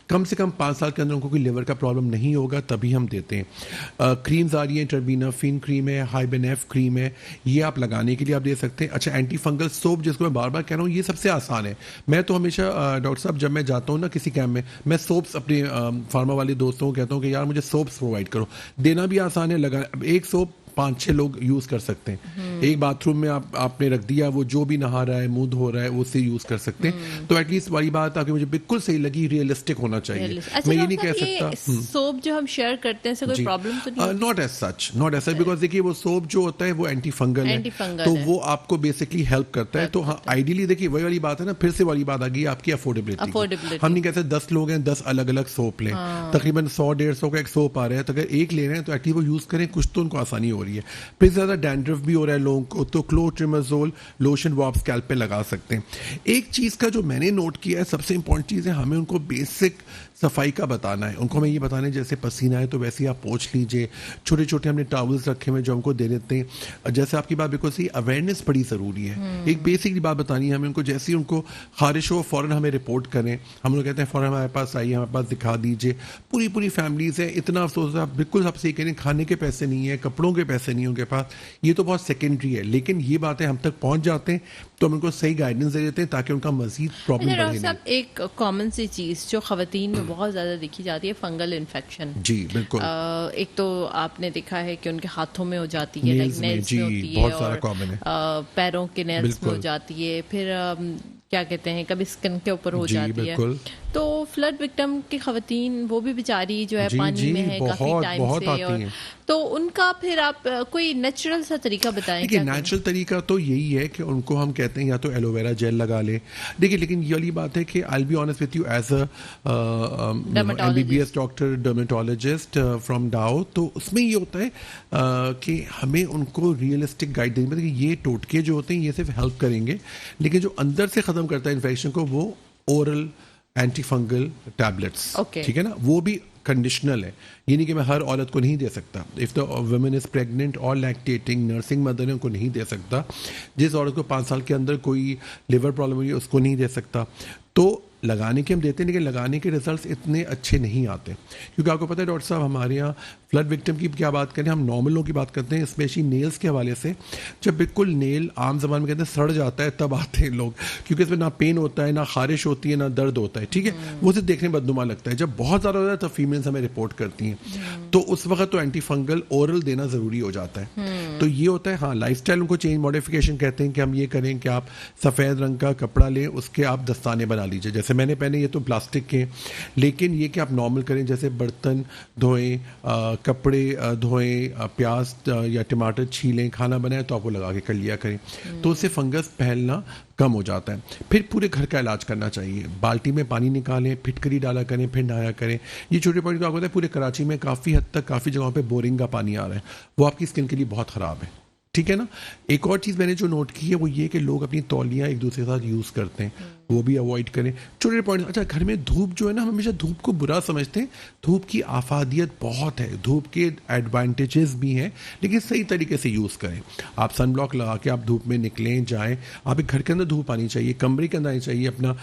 S2: کم سے کم 5 سال کے اندر ان کو کوئی لیور کا پرابلم نہیں ہوگا تبھی ہم دیتے ہیں. کریمز آ رہی ہیں, ٹربینافین کریم ہے, ہائبینیف کریم ہے, یہ آپ لگانے کے لیے آپ دے سکتے ہیں. اچھا, اینٹی فنگل سوپ جس کو میں بار بار کہہ رہا ہوں, یہ سب سے آسان ہے. میں تو ہمیشہ ڈاکٹر صاحب جب میں جاتا ہوں نا کسی کیمپ میں سوپس اپنے فارما والے دوستوں کو کہتا ہوں کہ یار مجھے سوپس پرووائڈ کرو. دینا بھی آسان ہے, اب ایک سوپ 5-6 لوگ یوز کر سکتے ہیں. ایک باتھ روم میں آپ نے رکھ دیا, وہ جو بھی نہا رہا ہے, منہ دھو رہا ہے, وہ اسے یوز کر سکتے ہیں. تو ایٹ لیسٹ والی بات کہ مجھے بالکل صحیح لگی, ریئلسٹک ہونا چاہیے. میں یہ نہیں کہہ سکتا
S1: سوپ جو ہم شیئر کرتے ہیں سے کوئی پرابلم تو نہیں,
S2: ناٹ ایز سچ, بیکاز دیکھیے وہ سوپ جو ہوتا ہے وہ اینٹی فنگل ہے, تو وہ آپ کو بیسکلی ہیلپ کرتا ہے. تو ہاں آئیڈیلی دیکھیے وہی والی بات ہے نا, پھر سے والی بات آ گئی آپ کی افورڈیبلٹی. ہم نہیں کہتے 10 لوگ ہیں 10 الگ الگ سوپ لیں, تقریباً 100-150 کا ایک سوپ آ رہا ہے, تو اگر ایک لے رہے ہیں تو ایٹ لیسٹ وہ یوز کریں, کچھ تو ان کو آسانی ہو رہی ہے. پھر زیادہ ڈینڈرف بھی ہو رہا ہے لوگوں کو, تو کلوٹریمازول لوشن وہ آپ اسکیلپ پہ لگا سکتے ہیں. ایک چیز کا جو میں نے نوٹ کیا ہے, سب سے امپورٹنٹ چیز ہے, ہمیں ان کو بیسک صفائی کا بتانا ہے. ان کو ہمیں یہ بتانا ہے جیسے پسینہ ہے تو ویسے ہی آپ پوچھ لیجئے. چھوٹے چھوٹے ہم نے ٹاولز رکھے ہوئے جو ہم کو دے دیتے ہیں. جیسے آپ کی بات بالکل صحیح, اویئرنیس بڑی ضروری ہے. ایک بیسک بات بتانی ہے ہمیں ان کو, جیسے ان کو خارش ہو فوراً ہمیں رپورٹ کریں. ہم لوگ کہتے ہیں فوراً ہمارے پاس آئیے, ہمارے پاس دکھا دیجیے. پوری فیملیز ہیں, اتنا افسوس ہے, بالکل آپ سے کہہ رہے ہیں کھانے کے پیسے نہیں ہیں, کپڑوں کے پیسے نہیں ہیں ان کے پاس, یہ تو بہت سیکنڈری ہے. لیکن یہ باتیں ہم تک پہنچ جاتے ہیں تو ہم ان کو صحیح گائیڈنس دے دیتے ہیں تاکہ ان کا مزید پرابلم بڑھے نہیں.
S1: ایک کامن سی چیز جو خواتین میں بہت زیادہ دیکھی جاتی ہے, فنگل انفیکشن.
S2: جی بالکل.
S1: ایک تو آپ نے دیکھا ہے کہ ان کے ہاتھوں میں ہو جاتی ہے, نیلز میں ہوتی ہے,
S2: بہت سارا کامن ہے,
S1: پیروں کے نیلز میں ہو جاتی ہے, پھر کیا کہتے ہیں کبھی اسکن کے اوپر ہو جاتی ہے. تو فلڈ وکٹم کی خواتین وہ بھی بیچاری جو ہے پانی میں ہے کافی ٹائم سے, اور تو ان کا پھر آپ کوئی نیچرل سا طریقہ بتائیں.
S2: دیکھیے نیچرل طریقہ تو یہی ہے کہ ان کو ہم کہتے ہیں یا تو ایلو ویرا جیل لگا لیں. دیکھیے لیکن یہ والی بات ہے کہ I be honest with you as a MBBS doctor dermatologist from Dow, تو اس میں یہ ہوتا ہے کہ ہمیں ان کو ریئلسٹک گائیڈ دینی پڑتی ہے. یہ ٹوٹکے جو ہوتے ہیں یہ صرف ہیلپ کریں گے, لیکن جو اندر سے ختم کرتا ہے انفیکشن کو وہ اورل اینٹی فنگل ٹیبلٹس, ٹھیک ہے نا, وہ بھی کنڈیشنل ہے. یہ نہیں کہ میں ہر عورت کو نہیں دے سکتا. If the women is pregnant اور لیکٹیٹنگ, نرسنگ مدر ہے, ان کو نہیں دے سکتا. جس عورت کو 5 سال کے اندر کوئی لیور پرابلم ہوئی ہے اس کو نہیں دے سکتا. تو لگانے کے ہم دیتے ہیں, لیکن لگانے کے ریزلٹس اتنے اچھے نہیں آتے, کیونکہ آپ کو پتہ ہے ڈاکٹر صاحب ہمارے یہاں فلڈ وکٹم کی کیا بات کریں, ہم نارمل لوگوں کی بات کرتے ہیں, اسپیشلی نیلز کے حوالے سے. جب بالکل نیل عام زبان میں کہتے ہیں سڑ جاتا ہے تب آتے ہیں لوگ, کیونکہ اس میں نہ پین ہوتا ہے, نہ خارش ہوتی ہے, نہ درد ہوتا ہے, ٹھیک ہے, وہ صرف دیکھنے میں بدنما لگتا ہے. جب بہت زیادہ ہوتا ہے تو فیمیلز ہمیں رپورٹ کرتی ہیں, تو اس وقت تو اینٹی فنگل اورل دینا ضروری ہو جاتا ہے. تو یہ ہوتا ہے. ہاں لائف اسٹائل ان کو چینج ماڈیفکیشن کہتے ہیں کہ ہم یہ کریں کہ آپ سفید رنگ کا کپڑا لیں, اس کے آپ دستانے بنا لیجیے, جیسے میں نے پہنے, یہ تو پلاسٹک کے, لیکن یہ کہ آپ نارمل کریں, جیسے برتن دھوئیں, کپڑے دھوئیں, پیاز یا ٹماٹر چھیلیں, کھانا بنائیں تو آپ کو لگا کے کر لیا کریں, تو اس سے فنگس پھیلنا کم ہو جاتا ہے. پھر پورے گھر کا علاج کرنا چاہیے, بالٹی میں پانی نکالیں, پھٹکری ڈالا کریں, پھر نہایا کریں. یہ چھوٹے پوائنٹ کا ہوتا ہے. پورے کراچی میں کافی حد تک کافی جگہوں پہ بورنگ کا پانی آ رہا ہے, وہ آپ کی اسکن کے لیے بہت خراب ہے, ٹھیک ہے نا. ایک اور چیز میں نے جو نوٹ کی ہے وہ یہ کہ لوگ اپنی تولیاں ایک دوسرے کے ساتھ یوز کرتے ہیں, وہ بھی اوائڈ کریں. چھوٹے پوائنٹ. اچھا, گھر میں دھوپ جو ہے نا, ہم ہمیشہ دھوپ کو برا سمجھتے ہیں. دھوپ کی افادیت بہت ہے, دھوپ کے ایڈوانٹیجز بھی ہیں, لیکن صحیح طریقے سے یوز کریں. آپ سن بلاک لگا کے آپ دھوپ میں نکلیں جائیں, آپ ایک گھر کے اندر دھوپ آنی چاہیے, کمرے کے اندر آنی چاہیے. اپنا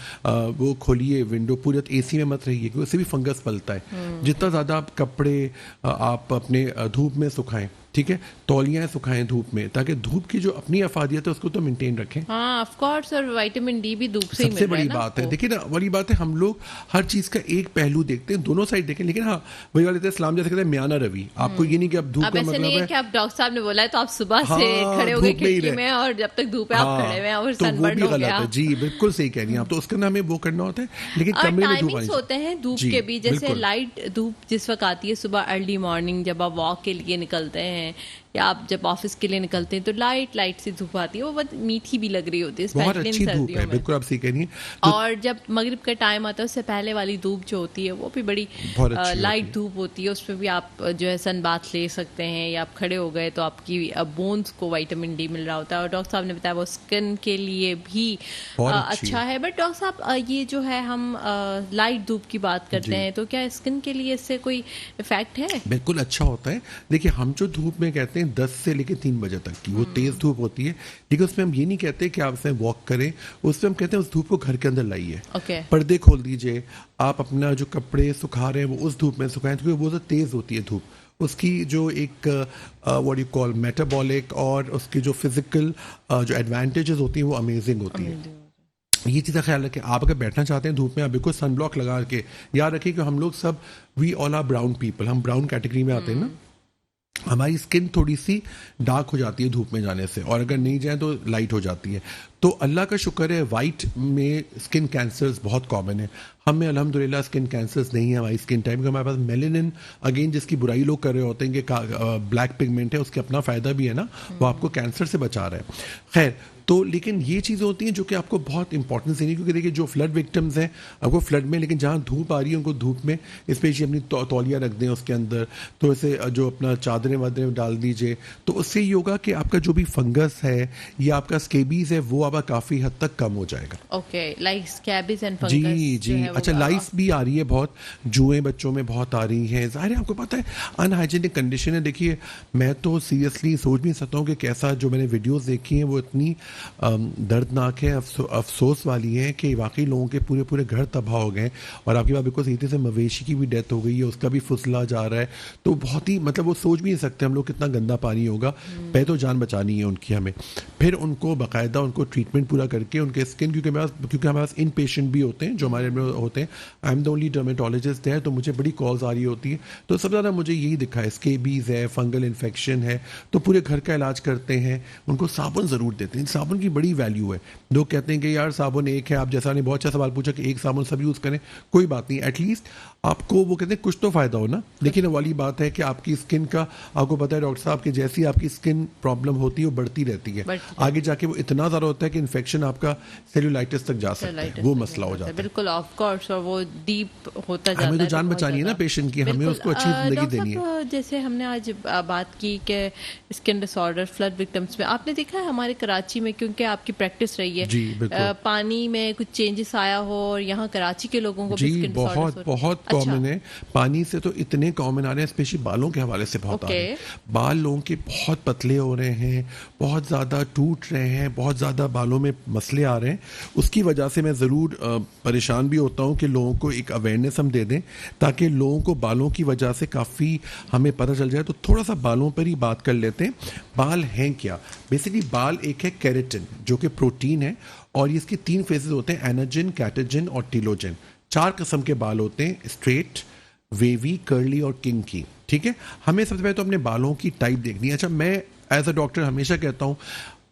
S2: وہ کھولیے ونڈو, پورے اے سی میں مت رہیے, کیونکہ اس سے بھی فنگس پلتا ہے. جتنا زیادہ آپ کپڑے آپ اپنے دھوپ میں سکھائیں, ٹھیک ہے, تولیاں سکھائیں دھوپ میں تاکہ دھوپ کی جو اپنی افادیت ہے اس کو تو مینٹین رکھیں.
S1: ہاں آف کورس, اور وائٹامن ڈی بھی دھوپ سے ہی
S2: سب
S1: مل
S2: سے
S1: رہا ہے
S2: بڑی
S1: نا
S2: بات ہے,
S1: آپ کو.
S2: دیکھیں نا بڑی بات ہے, ہم لوگ ہر چیز کا ایک پہلو دیکھتے ہیں, دونوں سائڈ دیکھیں, لیکن ہاں وہی والے اسلام جیسے کہتے ہیں میانہ روی, آپ کو یہ نہیں کہ اب دھوپ
S1: اب
S2: کا
S1: ایسا
S2: مطلب
S1: نہیں ہے
S2: ہے
S1: کہ آپ ڈاکٹر صاحب نے بولا ہے تو آپ صبح سے
S2: ہاں
S1: کھڑے ہو گئے
S2: دھوپ میں ہی
S1: کھڑکی
S2: رہے,
S1: میں اور جب تک دھوپ ہے آپ کھڑے ہوئے ہیں اور
S2: تو
S1: سن
S2: وہ
S1: برن
S2: بھی
S1: ہو
S2: غلط
S1: گیا.
S2: ہے. جی بالکل صحیح کہہ رہی ہیں آپ, تو اس کا ہمیں وہ کرنا ہوتا ہے, لیکن
S1: اور
S2: کمرے میں دھوپ
S1: ٹائمنگس ہوتے ہیں دھوپ
S2: جی
S1: کے بھی, جیسے
S2: بالکل.
S1: لائٹ دھوپ جس وقت آتی ہے صبح ارلی مارننگ جب آپ واک کے لیے نکلتے ہیں یا آپ جب آفس کے لیے نکلتے ہیں تو لائٹ سی دھوپ آتی ہے, وہ بہت میٹھی بھی لگ رہی ہوتی ہے
S2: بہت
S1: اسپیشلی ان
S2: اچھی دھوپ
S1: سردیوں
S2: ہے,
S1: میں.
S2: بالکل آپ صحیح کہہ رہی ہیں.
S1: اور جب مغرب کا ٹائم آتا ہے اس سے پہلے والی دھوپ جو ہوتی ہے وہ بھی بڑی
S2: بہت اچھی ہوتی
S1: لائٹ دھوپ ہوتی ہے, اس میں بھی آپ جو ہے سن باتھ لے سکتے ہیں, یا آپ کھڑے ہو گئے تو آپ کی بونس کو وائٹامن ڈی مل رہا ہوتا ہے. اور ڈاکٹر صاحب نے بتایا وہ اسکن کے لیے بھی
S2: بہت اچھی
S1: اچھا ہے. بٹ ڈاکٹر صاحب یہ جو ہے ہم لائٹ دھوپ کی بات کرتے
S2: جی
S1: ہیں تو کیا اسکن کے لیے اس سے کوئی افیکٹ ہے؟
S2: بالکل اچھا ہوتا ہے. دیکھیے ہم جو دھوپ میں کہتے ہیں 10 سے لے کے 3 بجے تک کی وہ تیز دھوپ ہوتی ہے, لیکن اس میں ہم یہ نہیں کہتے کہ آپ اس میں واک کریں, اس میں ہم کہتے ہیں اس دھوپ کو گھر کے اندر لائیے,
S1: اوکے
S2: پردے کھول دیجیے, آپ اپنا جو کپڑے سکھا رہے ہیں وہ اس دھوپ میں سکھائیں, کیونکہ وہ تو تیز ہوتی ہے دھوپ, اس کی جو ایک واٹ یو کال میٹابولک اور اس کی جو فزیکل جو ایڈوانٹیجز ہوتی ہیں وہ امیزنگ ہوتی ہیں. یہ چیز کا خیال رکھیں. آپ اگر بیٹھنا چاہتے ہیں دھوپ میں, آپ بالکل سن بلاک لگا کے, یاد رکھیں کہ ہم لوگ سب وی آل آر براؤن پیپل, ہم براؤن کیٹیگری میں آتے ہیں نا, ہماری اسکن تھوڑی سی ڈارک ہو جاتی ہے دھوپ میں جانے سے, اور اگر نہیں جائیں تو لائٹ ہو جاتی ہے. تو اللہ کا شکر ہے وائٹ میں اسکن کینسرز بہت کامن ہے, ہم میں الحمدللہ اسکن کینسرز نہیں ہے ہماری اسکن ٹائپ کا. ہمارے پاس میلینن اگین جس کی برائی لوگ کر رہے ہوتے ہیں کہ بلیک پگمنٹ ہے, اس کے اپنا فائدہ بھی ہے نا, وہ آپ کو کینسر سے بچا رہا ہے. خیر تو لیکن یہ چیزیں ہوتی ہیں جو کہ آپ کو بہت امپورٹنس دینی, کیونکہ دیکھیے جو فلڈ وکٹمز ہیں آپ کو فلڈ میں, لیکن جہاں دھوپ آ رہی ہے ان کو دھوپ میں اسپیشلی اپنی تولیہ رکھ دیں اس کے اندر, تو اسے جو اپنا چادریں وادریں ڈال دیجیے, تو اس سے یہ ہوگا کہ آپ کا جو بھی فنگس ہے یا آپ کا اسکیبیز ہے وہ اب کافی حد تک کم ہو جائے گا.
S1: Okay, like scabies and fungus.
S2: جی اچھا, لائس بھی آ رہی ہے بہت, جوئیں بچوں میں بہت آ رہی ہیں, ظاہر ہے آپ کو پتہ ہے ان ہائیجینک کنڈیشن ہے. دیکھیے میں تو سیریسلی سوچ نہیں سکتا ہوں کہ کیسا, جو میں نے ویڈیوز دیکھی ہیں وہ اتنی دردناک ہے, افسوس والی ہیں کہ واقعی لوگوں کے پورے گھر تباہ ہو گئے. اور آپ کی بات بالکل صحیح سے مویشی کی بھی ڈیتھ ہو گئی ہے, اس کا بھی فسلا جا رہا ہے, تو بہت ہی مطلب وہ سوچ بھی نہیں سکتے ہم لوگ کتنا گندا پانی ہوگا. پہلے تو جان بچانی ہے ان کی ہمیں, پھر ان کو باقاعدہ ان کو ٹریٹمنٹ پورا کر کے ان کے اسکن, کیونکہ ہمارے پاس ان پیشنٹ بھی ہوتے ہیں جو ہمارے میں ہوتے ہیں. آئی ایم دا اونلی ڈرمیٹولوجسٹ ہے, تو مجھے بڑی کالز آ رہی ہوتی ہیں, تو سب زیادہ مجھے یہی دکھا ہے اسکیبیز ہے, فنگل انفیکشن ہے, تو پورے گھر کا علاج کرتے ہیں. ان کو صابن ضرور دیتے ہیں, صابن کی بڑی ویلیو ہے. لوگ کہتے ہیں کہ یار صابن ایک ہے, آپ جیسا نے بہت اچھا سوال پوچھا کہ ایک صابن سب یوز کریں, کوئی بات نہیں, ایٹ لیسٹ آپ کو وہ کہتے ہیں کچھ تو فائدہ ہو نا. لیکن والی بات ہے کہ آپ کی اسکن کا, آپ کو پتہ ہے ڈاکٹر صاحب کہ جیسی آپ کی اسکن پرابلم ہوتی ہے وہ بڑھتی رہتی ہے, آگے جا کے وہ اتنا زیادہ ہوتا ہے کہ انفیکشن آپ کا سیلولائٹس تک جا سکتا ہے, وہ مسئلہ ہو جاتا ہے.
S1: بالکل آف کورس, اور وہ ڈیپ ہوتا جاتا ہے.
S2: ہمیں تو جان بچانی ہے نا پیشنٹ کی, ہمیں اس کو اچھی زندگی دینی ہے.
S1: جیسے ہم نے آج بات کی کہ اسکن ڈس آرڈر فلڈ وکٹمس میں, آپ نے دیکھا ہے ہمارے کراچی میں, کیونکہ آپ کی پریکٹس رہی ہے, پانی میں کچھ چینجز آیا ہو, اور یہاں کراچی کے لوگوں کو
S2: جی بہت کامن ہے. پانی سے تو اتنے کامن آ رہے ہیں, اسپیشلی بالوں کے حوالے سے بہت آ رہے ہیں. بال لوگوں کے بہت پتلے ہو رہے ہیں, بہت زیادہ ٹوٹ رہے ہیں, بہت زیادہ بالوں میں مسئلے آ رہے ہیں. اس کی وجہ سے میں ضرور پریشان بھی ہوتا ہوں کہ لوگوں کو ایک اویئرنیس ہم دے دیں, تاکہ لوگوں کو بالوں کی وجہ سے کافی ہمیں پتہ چل جائے. تو تھوڑا سا بالوں پر ہی بات کر لیتے ہیں. بال ہیں کیا؟ بیسیکلی بال ایک ہے کیریٹن جو کہ پروٹین ہے, اور اس کے 3 فیزز ہوتے ہیں, اینرجن, کیٹاجن اور ٹیلوجن. 4 قسم کے بال ہوتے ہیں, اسٹریٹ, ویوی, کرلی اور کنگ کی. ٹھیک ہے, ہمیں سب سے پہلے تو اپنے بالوں کی ٹائپ دیکھنی ہے. اچھا, میں ایز اے ڈاکٹر ہمیشہ کہتا ہوں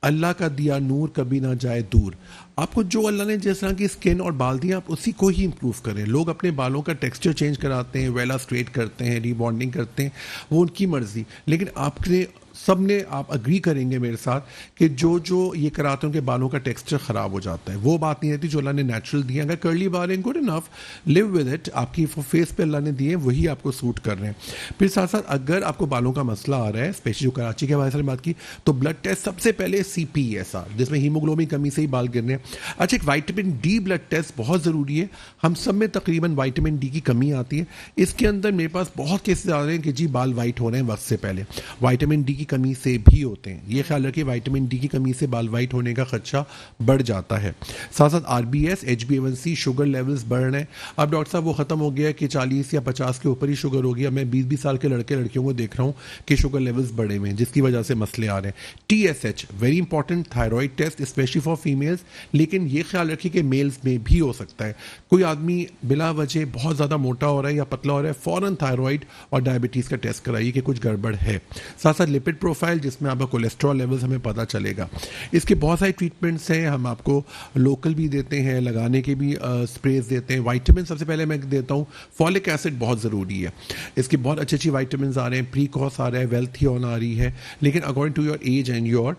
S2: اللہ کا دیا نور کبھی نہ جائے دور. آپ کو جو اللہ نے جس طرح کی اسکن اور بال دیا آپ اسی کو ہی امپروو کریں. لوگ اپنے بالوں کا ٹیکسچر چینج کراتے ہیں, ویلا اسٹریٹ کرتے ہیں, ری بانڈنگ کرتے ہیں, وہ ان کی مرضی. لیکن آپ نے سب نے, آپ اگری کریں گے میرے ساتھ کہ جو یہ کراتے ہیں کہ بالوں کا ٹیکسچر خراب ہو جاتا ہے. وہ بات نہیں رہتی جو اللہ نے نیچرل دیا. اگر کرلی بال ہیں good enough, live with it. آپ کی فیس پہ اللہ نے دیے وہی آپ کو سوٹ کر رہے ہیں. پھر ساتھ ساتھ اگر آپ کو بالوں کا مسئلہ آ رہا ہے, اسپیشلی جو کراچی کے حوالے سے بات کی, تو بلڈ ٹیسٹ سب سے پہلے CPSR, جس میں ہیموگلوبن کمی سے ہی بال گر رہے ہیں. اچھا, ایک وائٹامن ڈی بلڈ ٹیسٹ بہت ضروری ہے. ہم سب میں تقریباً وائٹامن ڈی کی کمی آتی ہے. اس کے اندر میرے پاس بہت کیسز آ رہے ہیں کہ جی بال وائٹ ہو رہے ہیں وقت سے پہلے. وائٹامن ڈی کی کی کمی سے بھی ہوتے ہیں. یہ خیال رکھیے وائٹامن ڈی کی کمی سے بال وائٹ ہونے کا خدشہ بڑھ جاتا ہے. ساتھ ساتھ RBS HbA1c شوگر لیولز بڑھ رہے ہیں. اب ڈاکٹر صاحب وہ ختم ہو گیا کہ 40 یا 50 کے اوپر ہی شوگر ہو گیا. میں 20 سال کے لڑکے لڑکیوں کو دیکھ رہا ہوں کہ شوگر لیولز بڑھے ہوئے ہیں جس کی وجہ سے مسئلے آ رہے ہیں. TSH very important thyroid test especially for females, لیکن یہ خیال رکھیے کہ میلز میں بھی ہو سکتا ہے. کوئی آدمی بلا وجہ بہت زیادہ موٹا ہو رہا ہے یا پتلا ہو رہا ہے, فوراً تھائرائڈ اور ڈائبٹیز کا ٹیسٹ کرائیے کہ کچھ گڑبڑ ہے. ساتھ ساتھ لپڈ پروفائل جس میں آپ کا کولیسٹرول لیولز ہمیں پتہ چلے گا. اس کے بہت سارے ٹریٹمنٹس ہیں, ہم آپ کو لوکل بھی دیتے ہیں, لگانے کے بھی اسپریز دیتے ہیں. وائٹامن سب سے پہلے میں دیتا ہوں, فولک ایسڈ بہت ضروری ہے. اس کی بہت اچھی وائٹامنز آ رہے ہیں, پریکوس آ رہا ہے, ویلتھیون آ رہی ہے, لیکن according to your age and your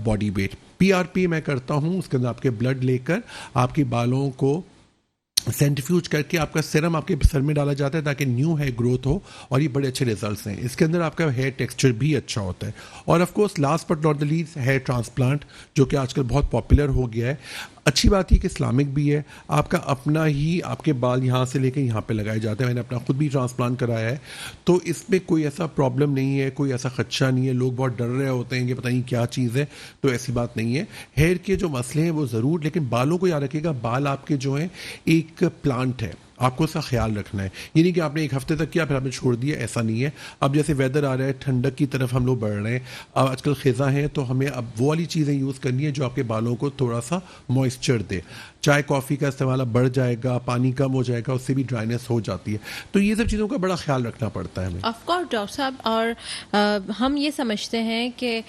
S2: body weight. PRP میں کرتا ہوں, اس کے اندر آپ کے بلڈ لے کر آپ کے بالوں کو سینٹریفیوج کر کے آپ کا سیرم آپ کے سر میں ڈالا جاتا ہے تاکہ نیو ہیئر گروتھ ہو, اور یہ بڑے اچھے ریزلٹس ہیں. اس کے اندر آپ کا ہیئر ٹیکسچر بھی اچھا ہوتا ہے. اور of course last but not the least hair transplant جو کہ آج کل بہت پاپولر ہو گیا ہے. اچھی بات یہ کہ اسلامک بھی ہے, آپ کا اپنا ہی آپ کے بال یہاں سے لے کے یہاں پہ لگائے جاتے ہیں. میں نے اپنا خود بھی ٹرانسپلانٹ کرایا ہے, تو اس میں کوئی ایسا پرابلم نہیں ہے, کوئی ایسا خدشہ نہیں ہے. لوگ بہت ڈر رہے ہوتے ہیں کہ پتہ نہیں کیا چیز ہے, تو ایسی بات نہیں ہے. ہیئر کے جو مسئلے ہیں وہ ضرور, لیکن بالوں کو یاد رکھیے گا, بال آپ کے جو ہیں ایک پلانٹ ہے, آپ کو اس کا خیال رکھنا ہے. یہ نہیں کہ آپ نے ایک ہفتے تک کیا پھر آپ نے چھوڑ دیا, ایسا نہیں ہے. اب جیسے ویدر آ رہا ہے, ٹھنڈک کی طرف ہم لوگ بڑھ رہے ہیں, اب آج کل خزاں ہیں, تو ہمیں اب وہ والی چیزیں یوز کرنی ہے جو آپ کے بالوں کو تھوڑا سا موئسچر دے. چائے کافی کا استعمال بڑھ جائے گا, پانی کم ہو جائے گا, اس سے بھی ڈرائنیس ہو جاتی ہے. تو یہ سب چیزوں کا بڑا خیال رکھنا پڑتا ہے ہمیں.
S1: آف کورس ڈاکٹر صاحب, اور ہم یہ سمجھتے ہیں کہ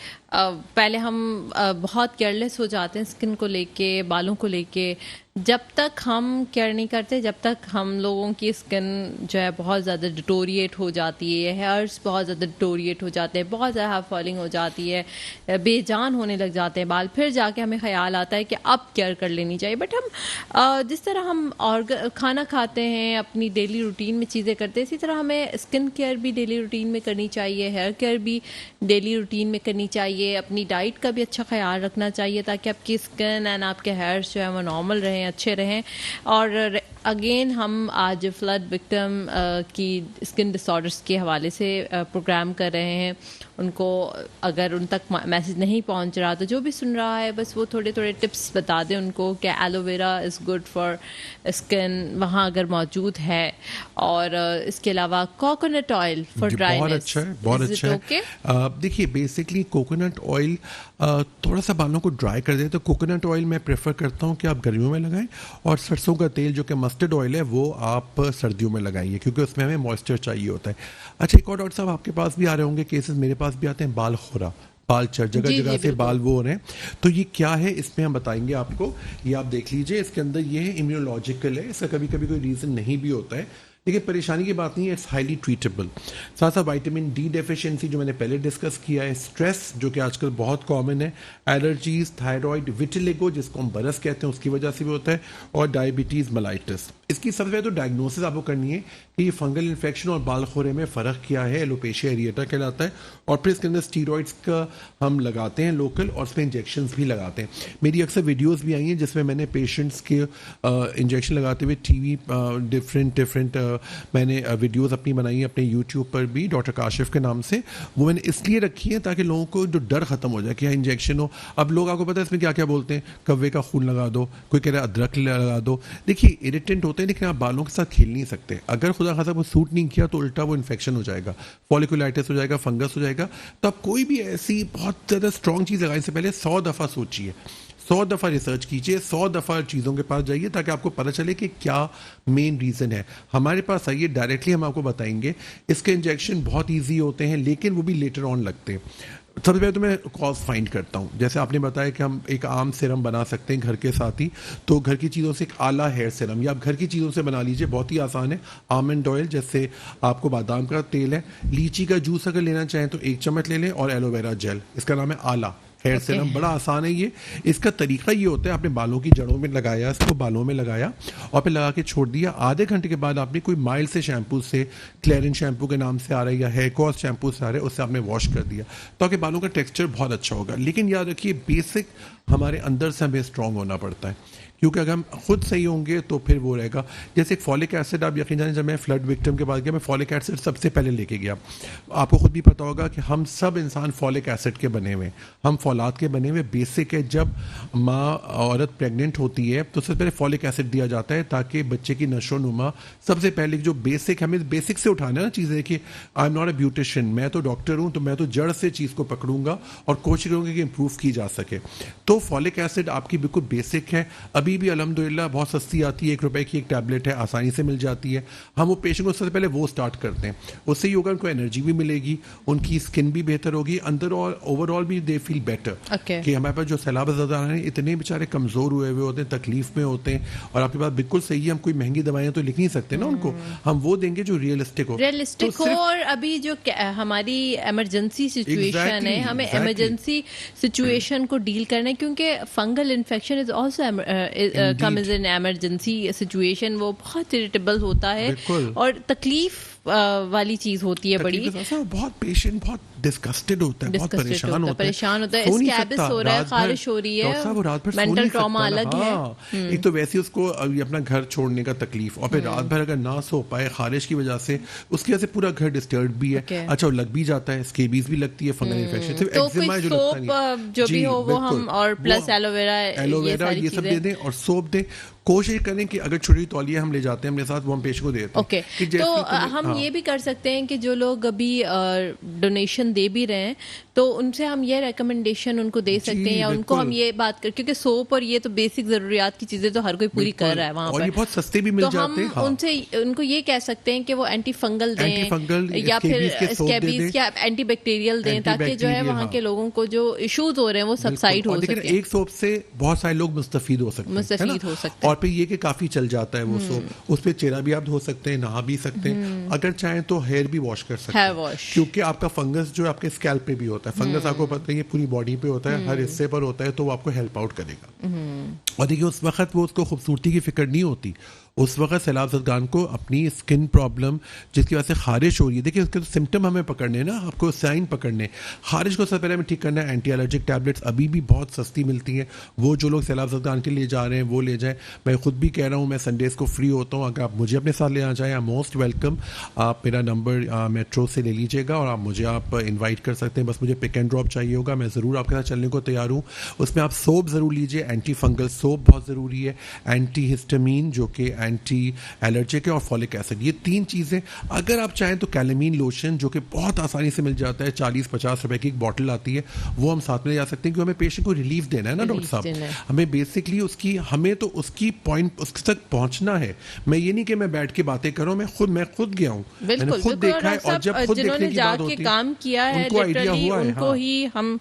S1: پہلے ہم بہت کیئرلیس ہو جاتے ہیں اسکن کو لے کے, بالوں کو لے کے. جب تک ہم کیئر نہیں کرتے, جب تک ہم لوگوں کی اسکن جو ہے بہت زیادہ ڈیٹوریٹ ہو جاتی ہے, ہیئرس بہت زیادہ ڈیٹوریٹ ہو جاتے ہیں, بہت زیادہ ہیئر فالنگ ہو جاتی ہے, بے جان ہونے لگ جاتے ہیں بال, پھر جا کے ہمیں خیال آتا ہے کہ اب کیئر کر لینی چاہیے. بٹ ہم جس طرح ہم کھانا کھاتے ہیں, اپنی ڈیلی روٹین میں چیزیں کرتے ہیں, اسی طرح ہمیں اسکن کیئر بھی ڈیلی روٹین میں کرنی چاہیے, ہیئر کیئر بھی ڈیلی روٹین میں کرنی چاہیے. اپنی ڈائٹ کا بھی اچھا خیال رکھنا چاہیے تاکہ آپ کی اسکن اینڈ آپ کے ہیئرس جو ہیں وہ نارمل رہیں, اچھے رہیں. اور اگین ہم آج فلڈ وکٹم کی اسکن ڈس آرڈرس کے حوالے سے پروگرام کر رہے ہیں. ان کو اگر ان تک میسج نہیں پہنچ رہا تو جو بھی سن رہا ہے بس وہ تھوڑے تھوڑے ٹپس بتا دیں ان کو کہ aloe vera is good for skin وہاں اگر موجود ہے, اور اس کے علاوہ کوکونٹ آئل فار ڈرائنس.
S2: بہت اچھا ہے, بہت اچھا ہے. دیکھیے بیسکلی کوکونٹ آئل تھوڑا سا بالوں کو ڈرائی کر دے, تو کوکونٹ آئل میں پریفر کرتا ہوں کہ آپ گرمیوں میں لگائیں, اور سرسوں کا تیل جو کہ مسٹرڈ آئل ہے وہ آپ سردیوں میں لگائیے, کیونکہ اس میں ہمیں موئسچر چاہیے ہوتا ہے. اچھا, ایک اور ڈاکٹر صاحب آپ کے پاس بھی آ رہے ہوں گے کیسز, میرے پاس بھی آتے ہیں, بال خورا, بال چڑھ, جگہ جگہ سے بال وہ ہو رہے ہیں. تو یہ کیا ہے, اس میں ہم بتائیں گے آپ کو. یہ آپ دیکھ لیجئے, اس کے اندر یہ ہے امیونولوجیکل ہے, اس کا کبھی کبھی کوئی ریزن نہیں بھی ہوتا ہے, لیکن پریشانی کی بات نہیں ہے, اٹس ہائیلی ٹریٹیبل. ساتھ ساتھ وائٹامن ڈی ڈیفیشینسی جو میں نے پہلے ڈسکس کیا ہے, اسٹریس جو کہ آج کل بہت کامن ہے, الرجیز, تھائرائڈ, وٹیلیگو جس کو ہم برس کہتے ہیں اس کی وجہ سے بھی ہوتا ہے, اور ڈائبٹیز ملائٹس. اس کی سب سے پہلے تو ڈائگنوسس آپ کو کرنی ہے کہ یہ فنگل انفیکشن اور بال خورے میں فرق کیا ہے, ایلوپیشیا ایریٹا کہلاتا ہے, اور پھر اس کے اندر اسٹیرائڈس کا ہم لگاتے ہیں لوکل, اور اس میں انجیکشنز بھی لگاتے ہیں. میری اکثر ویڈیوز بھی آئی ہیں جس میں میں نے پیشنٹس کے انجیکشن لگاتے ہوئے ٹی وی ڈفرینٹ میں نے ویڈیوز اپنی بنائی ہیں اپنے یوٹیوب پر بھی, ڈاکٹر کاشف کے نام سے. وہ میں نے اس لیے رکھی ہے تاکہ لوگوں کو جو ڈر ختم ہو جائے کہ انجیکشن ہو. اب لوگ آپ کو پتہ ہے اس میں کیا کیا بولتے ہیں, کوے کا خون لگا دو, کوئی کہہ رہا ہے ادرک لگا دو. دیکھیے اریٹنٹ ہوتے ہیں, لیکن آپ بالوں کے ساتھ کھیل نہیں سکتے. اگر خدا خاصا وہ سوٹ نہیں کیا تو الٹا وہ انفیکشن ہو جائے گا, فولیکولائٹس ہو جائے گا, فنگس ہو جائے گا. تو آپ کوئی بھی ایسی بہت زیادہ اسٹرانگ چیز لگانے سے پہلے 100 دفعہ سوچیے, 100 دفعہ ریسرچ کیجیے, 100 دفعہ چیزوں کے پاس جائیے تاکہ آپ کو پتہ چلے کہ کیا مین ریزن ہے. ہمارے پاس آئیے, ڈائریکٹلی ہم آپ کو بتائیں گے. اس کے انجیکشن بہت ایزی ہوتے ہیں, لیکن وہ بھی لیٹر آن لگتے ہیں. سب سے پہلے تو میں کاز فائنڈ کرتا ہوں. جیسے آپ نے بتایا کہ ہم ایک عام سیرم بنا سکتے ہیں گھر کے ساتھ ہی, تو گھر کی چیزوں سے ایک اعلیٰ ہیئر سیرم یا آپ گھر کی چیزوں سے بنا لیجیے, بہت ہی آسان ہے. آمنڈ آئل, جیسے آپ کو بادام کا تیل ہے, لیچی کا جوس اگر لینا چاہیں تو 1 چمچ لے لیں, اور ایلو ویرا جیل, اس کا نام ہے اعلیٰ ہیئر سیرم. بڑا آسان ہے یہ. اس کا طریقہ یہ ہوتا ہے, آپ نے بالوں کی جڑوں میں لگایا, اس کو بالوں میں لگایا اور پھر لگا کے چھوڑ دیا. آدھے گھنٹے کے بعد آپ نے کوئی مائل سے شیمپو سے, کلیرن شیمپو کے نام سے آ رہا ہے یا ہیئر کاس شیمپو سے آ رہا ہے, اس سے آپ نے واش کر دیا تاکہ بالوں کا ٹیکسچر بہت اچھا ہوگا. لیکن یاد رکھیے بیسک ہمارے اندر سے ہمیں اسٹرانگ ہونا پڑتا ہے, کیونکہ اگر ہم خود صحیح ہوں گے تو پھر وہ رہے گا. جیسے ایک فولک ایسڈ, آپ یقین جانیں جب میں فلڈ وکٹم کے بعد گیا, میں فولک ایسڈ سب سے پہلے لے کے گیا. آپ کو خود بھی پتا ہوگا کہ ہم سب انسان فولک ایسڈ کے بنے ہوئے, ہم فولاد کے بنے ہوئے. بیسک ہے, جب ماں عورت پریگننٹ ہوتی ہے تو سب سے پہلے فولک ایسڈ دیا جاتا ہے تاکہ بچے کی نشو و نما, سب سے پہلے جو بیسک, ہمیں بیسک سے اٹھانا ہے نا چیزیں, کہ I am not a beautician, میں تو ڈاکٹر ہوں, تو میں تو جڑ سے چیز کو پکڑوں گا اور کوشش کروں گا کہ امپروو کی جا سکے. تو فولک ایسڈ آپ کی بالکل بیسک ہے. ابھی بھی الحمدللہ بہت سستی آتی ہے, 1 روپے کی ایک ٹیبلٹ ہے, آسانی سے مل جاتی ہے. ہم وہ پیشنٹ کو سب سے پہلے وہ اسٹارٹ کرتے ہیں, اس سے یہ ہوگا ان کو انرجی بھی ملے گی, ان کی اسکن بھی بہتر ہوگی, اندر اوور آل بھی دے فیل بیٹر. کہ ہمارے پاس جو سیلاب زدہ ہیں اتنے بیچارے کمزور ہوئے ہوتے ہیں, تکلیف میں ہوتے ہیں, اور آپ کی بات بالکل صحیح ہے, ہم کوئی مہنگی دوائیاں تو لکھ نہیں سکتے نا ان کو, ہم وہ دیں گے جو ریئلسٹک ہو.
S1: اور ابھی جو ہماری ایمرجنسی سچویشن ہے, ہمیں ایمرجنسی سچویشن کو ڈیل کرنا ہے, کیونکہ fungal infection is also comes in emergency situation. وہ بہت اریٹیبل ہوتا ہے اور تکلیف والی چیز ہوتی ہے بڑی.
S2: بہت پیشنٹ بہت ڈسکسٹڈ ہوتا ہے, بہت پریشان ہوتا ہے,
S1: اسکیبس ہو رہا ہے, خارش ہو رہی ہے, مینٹل ٹراما الگ ہے.
S2: ایک تو ویسے اس کو اپنا گھر چھوڑنے کا تکلیف, اور پھر رات بھر اگر نہ سو پائے خارش کی وجہ سے, اس کی وجہ سے پورا گھر ڈسٹرب بھی ہے. اچھا وہ لگ بھی جاتا ہے, اسکیبیز بھی لگتی ہے, فنگل انفیکشن, صرف ایگزیما جو لگتا نہیں,
S1: جو بھی ہو وہ ہم, اور پلس ایلوویرا
S2: یہ سب دے دیں, اور سوپ دیں. کوشش کریں کہ اگر چھوٹی تولیہ ہم لے جاتے ہیں اپنے ساتھ, وہ ہم پیشنٹ کو دیتے ہیں.
S1: تو ہم یہ بھی کر سکتے ہیں کہ جو لوگ ابھی ڈونیشن دے بھی رہے ہیں تو ان سے ہم یہ ریکمنڈیشن ان کو دے سکتے ہیں, یا ان کو ہم یہ بات کیونکہ سوپ اور یہ تو بیسک ضروریات کی چیزیں تو ہر کوئی پوری کر رہا ہے وہاں پر,
S2: اور یہ بہت سستے بھی مل جاتے ہیں.
S1: تو ہم ان سے ان کو یہ کہہ سکتے ہیں کہ وہ اینٹی فنگل دیں, یا پھر اسکیبیز یا اینٹی بیکٹیریل دیں, تاکہ جو ہے وہاں کے لوگوں کو جو ایشوز ہو رہے ہیں وہ سبسائڈ ہو سکے.
S2: ایک سوپ سے بہت سارے لوگ مستفید ہو سکتے ہیں, اور پھر یہ کہ کافی چل جاتا ہے وہ سوپ, اس پہ چہرہ بھی آپ دھو سکتے ہیں, نہا بھی سکتے ہیں, اگر چاہیں تو ہیئر بھی واش کر سکتے ہیں, کیونکہ آپ کا فنگس جو آپ کے اسکیلپ پہ بھی ہوتا ہے, فنگس آپ کو پتہ ہے یہ پوری باڈی پہ ہوتا ہے, ہر حصے پر ہوتا ہے, تو وہ آپ کو ہیلپ آؤٹ کرے گا. اور دیکھیے اس وقت وہ اس کو خوبصورتی کی فکر نہیں ہوتی, اس وقت سیلاب زدگان کو اپنی اسکن پرابلم جس کی وجہ سے خارش ہو رہی ہے, دیکھیے اس کے تو سمٹم ہمیں پکڑنے نا, آپ کو سائن پکڑنے. خارش کو سب سے پہلے ہمیں ٹھیک کرنا ہے. اینٹی الرجک ٹیبلٹس ابھی بھی بہت سستی ملتی ہیں, وہ جو لوگ سیلاب زدگان کے لیے جا رہے ہیں وہ لے جائیں. میں خود بھی کہہ رہا ہوں, میں سنڈیز کو فری ہوتا ہوں, اگر آپ مجھے اپنے ساتھ لینا چاہیں موسٹ ویلکم. آپ میرا نمبر میٹرو سے لے لیجیے گا, اور آپ مجھے آپ انوائٹ کر سکتے ہیں, بس مجھے پک اینڈ ڈراپ چاہیے ہوگا, میں ضرور آپ کے ساتھ چلنے کو تیار ہوں. اس میں آپ سوپ ضرور لیجیے, اینٹی فنگل سوپ بہت ضروری ہے, اینٹی ہسٹامین جو کہ اینٹی الرجک ہے, اور فولک ایسڈ, یہ 3 چیزیں. اگر آپ چاہیں تو کیلامین لوشن جو کہ بہت آسانی سے مل جاتا ہے, 40-50 روپے کی ایک بوٹل آتی ہے, وہ ہم ساتھ میں لے جا سکتے ہیں, کیونکہ ہمیں پیشنٹ کو ریلیف دینا ہے نا ڈاکٹر صاحب, ہمیں بیسکلی ہمیں تو اس کی پوائنٹ اس تک پہنچنا ہے. میں یہ نہیں کہ میں بیٹھ کے باتیں کروں, میں خود گیا ہوں, میں نے خود دیکھا ہے, اور جب خود دیکھنے کی بات ہوتی ہے
S1: کام کیا ہے ان کو ہی ہم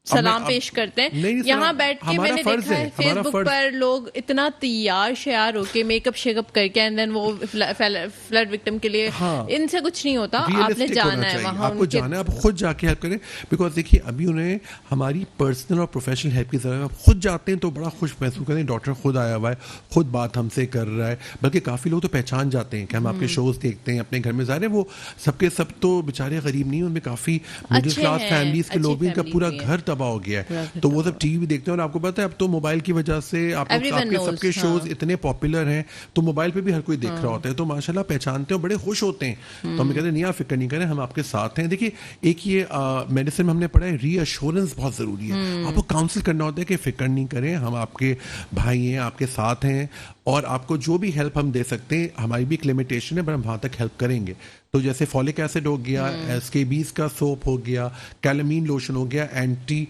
S1: سلام پیش کرتے ہیں. یہاں بیٹھ کے میں نے دیکھا ہے فیس بک پر لوگ اتنا تیار شیار ہو کے میک اپ شیک اپ کر کے, اینڈ دین وہ فلڈ وکٹم کے لیے, ان سے کچھ نہیں ہوتا. آپ نے جانا ہے وہاں,
S2: آپ کو جانا ہے, آپ خود جا کے ہیلپ کریں. بیکاز دیکھیے ابھی انہیں ہماری پرسنل اور پروفیشنل ہیلپ کی ضرورت ہے. آپ خود جاتے ہیں تو بڑا خوش محسوس کریں, ڈاکٹر خود آیا ہوا ہے, خود بات ہم سے کر رہا ہے. بلکہ کافی لوگ تو پہچان جاتے ہیں کہ ہم آپ کے شوز دیکھتے ہیں اپنے گھر میں. ظاہر ہے وہ سب کے سب تو بیچارے غریب نہیں, ان میں کافی مڈل کلاس فیملیز کے لوگ بھی, ان کا پورا گھر تباہ ہو گیا ہے, تو وہ سب ٹی وی دیکھتے ہیں. اور آپ کو پتہ ہے اب تو موبائل کی وجہ سے آپ کے سب کے شوز اتنے پاپولر ہیں, تو موبائل پہ بھی ہر کوئی دیکھ رہا ہوتا ہے, تو ماشاءاللہ پہچانتے ہیں اور بڑے خوش ہوتے ہیں. تو ہم کہتے ہیں نہیں آپ فکر نہیں کریں, ہم آپ کے ساتھ ہیں. دیکھیے ایک یہ میڈیسن میں ہم نے پڑھا ہے, ری ایشورنس بہت ضروری ہے. آپ کو کاؤنسل کرنا ہوتا ہے کہ فکر نہیں کریں, ہم آپ کے بھائی ہیں, آپ کے ساتھ ہیں, اور آپ کو جو بھی ہیلپ ہم دے سکتے ہیں, ہماری بھی ایک لمیٹیشن ہے, پر ہم وہاں تک ہیلپ کریں گے. تو جیسے فولک ایسڈ ہو گیا, اسکیبیز کا سوپ ہو گیا, کیلامین لوشن ہو گیا, اینٹی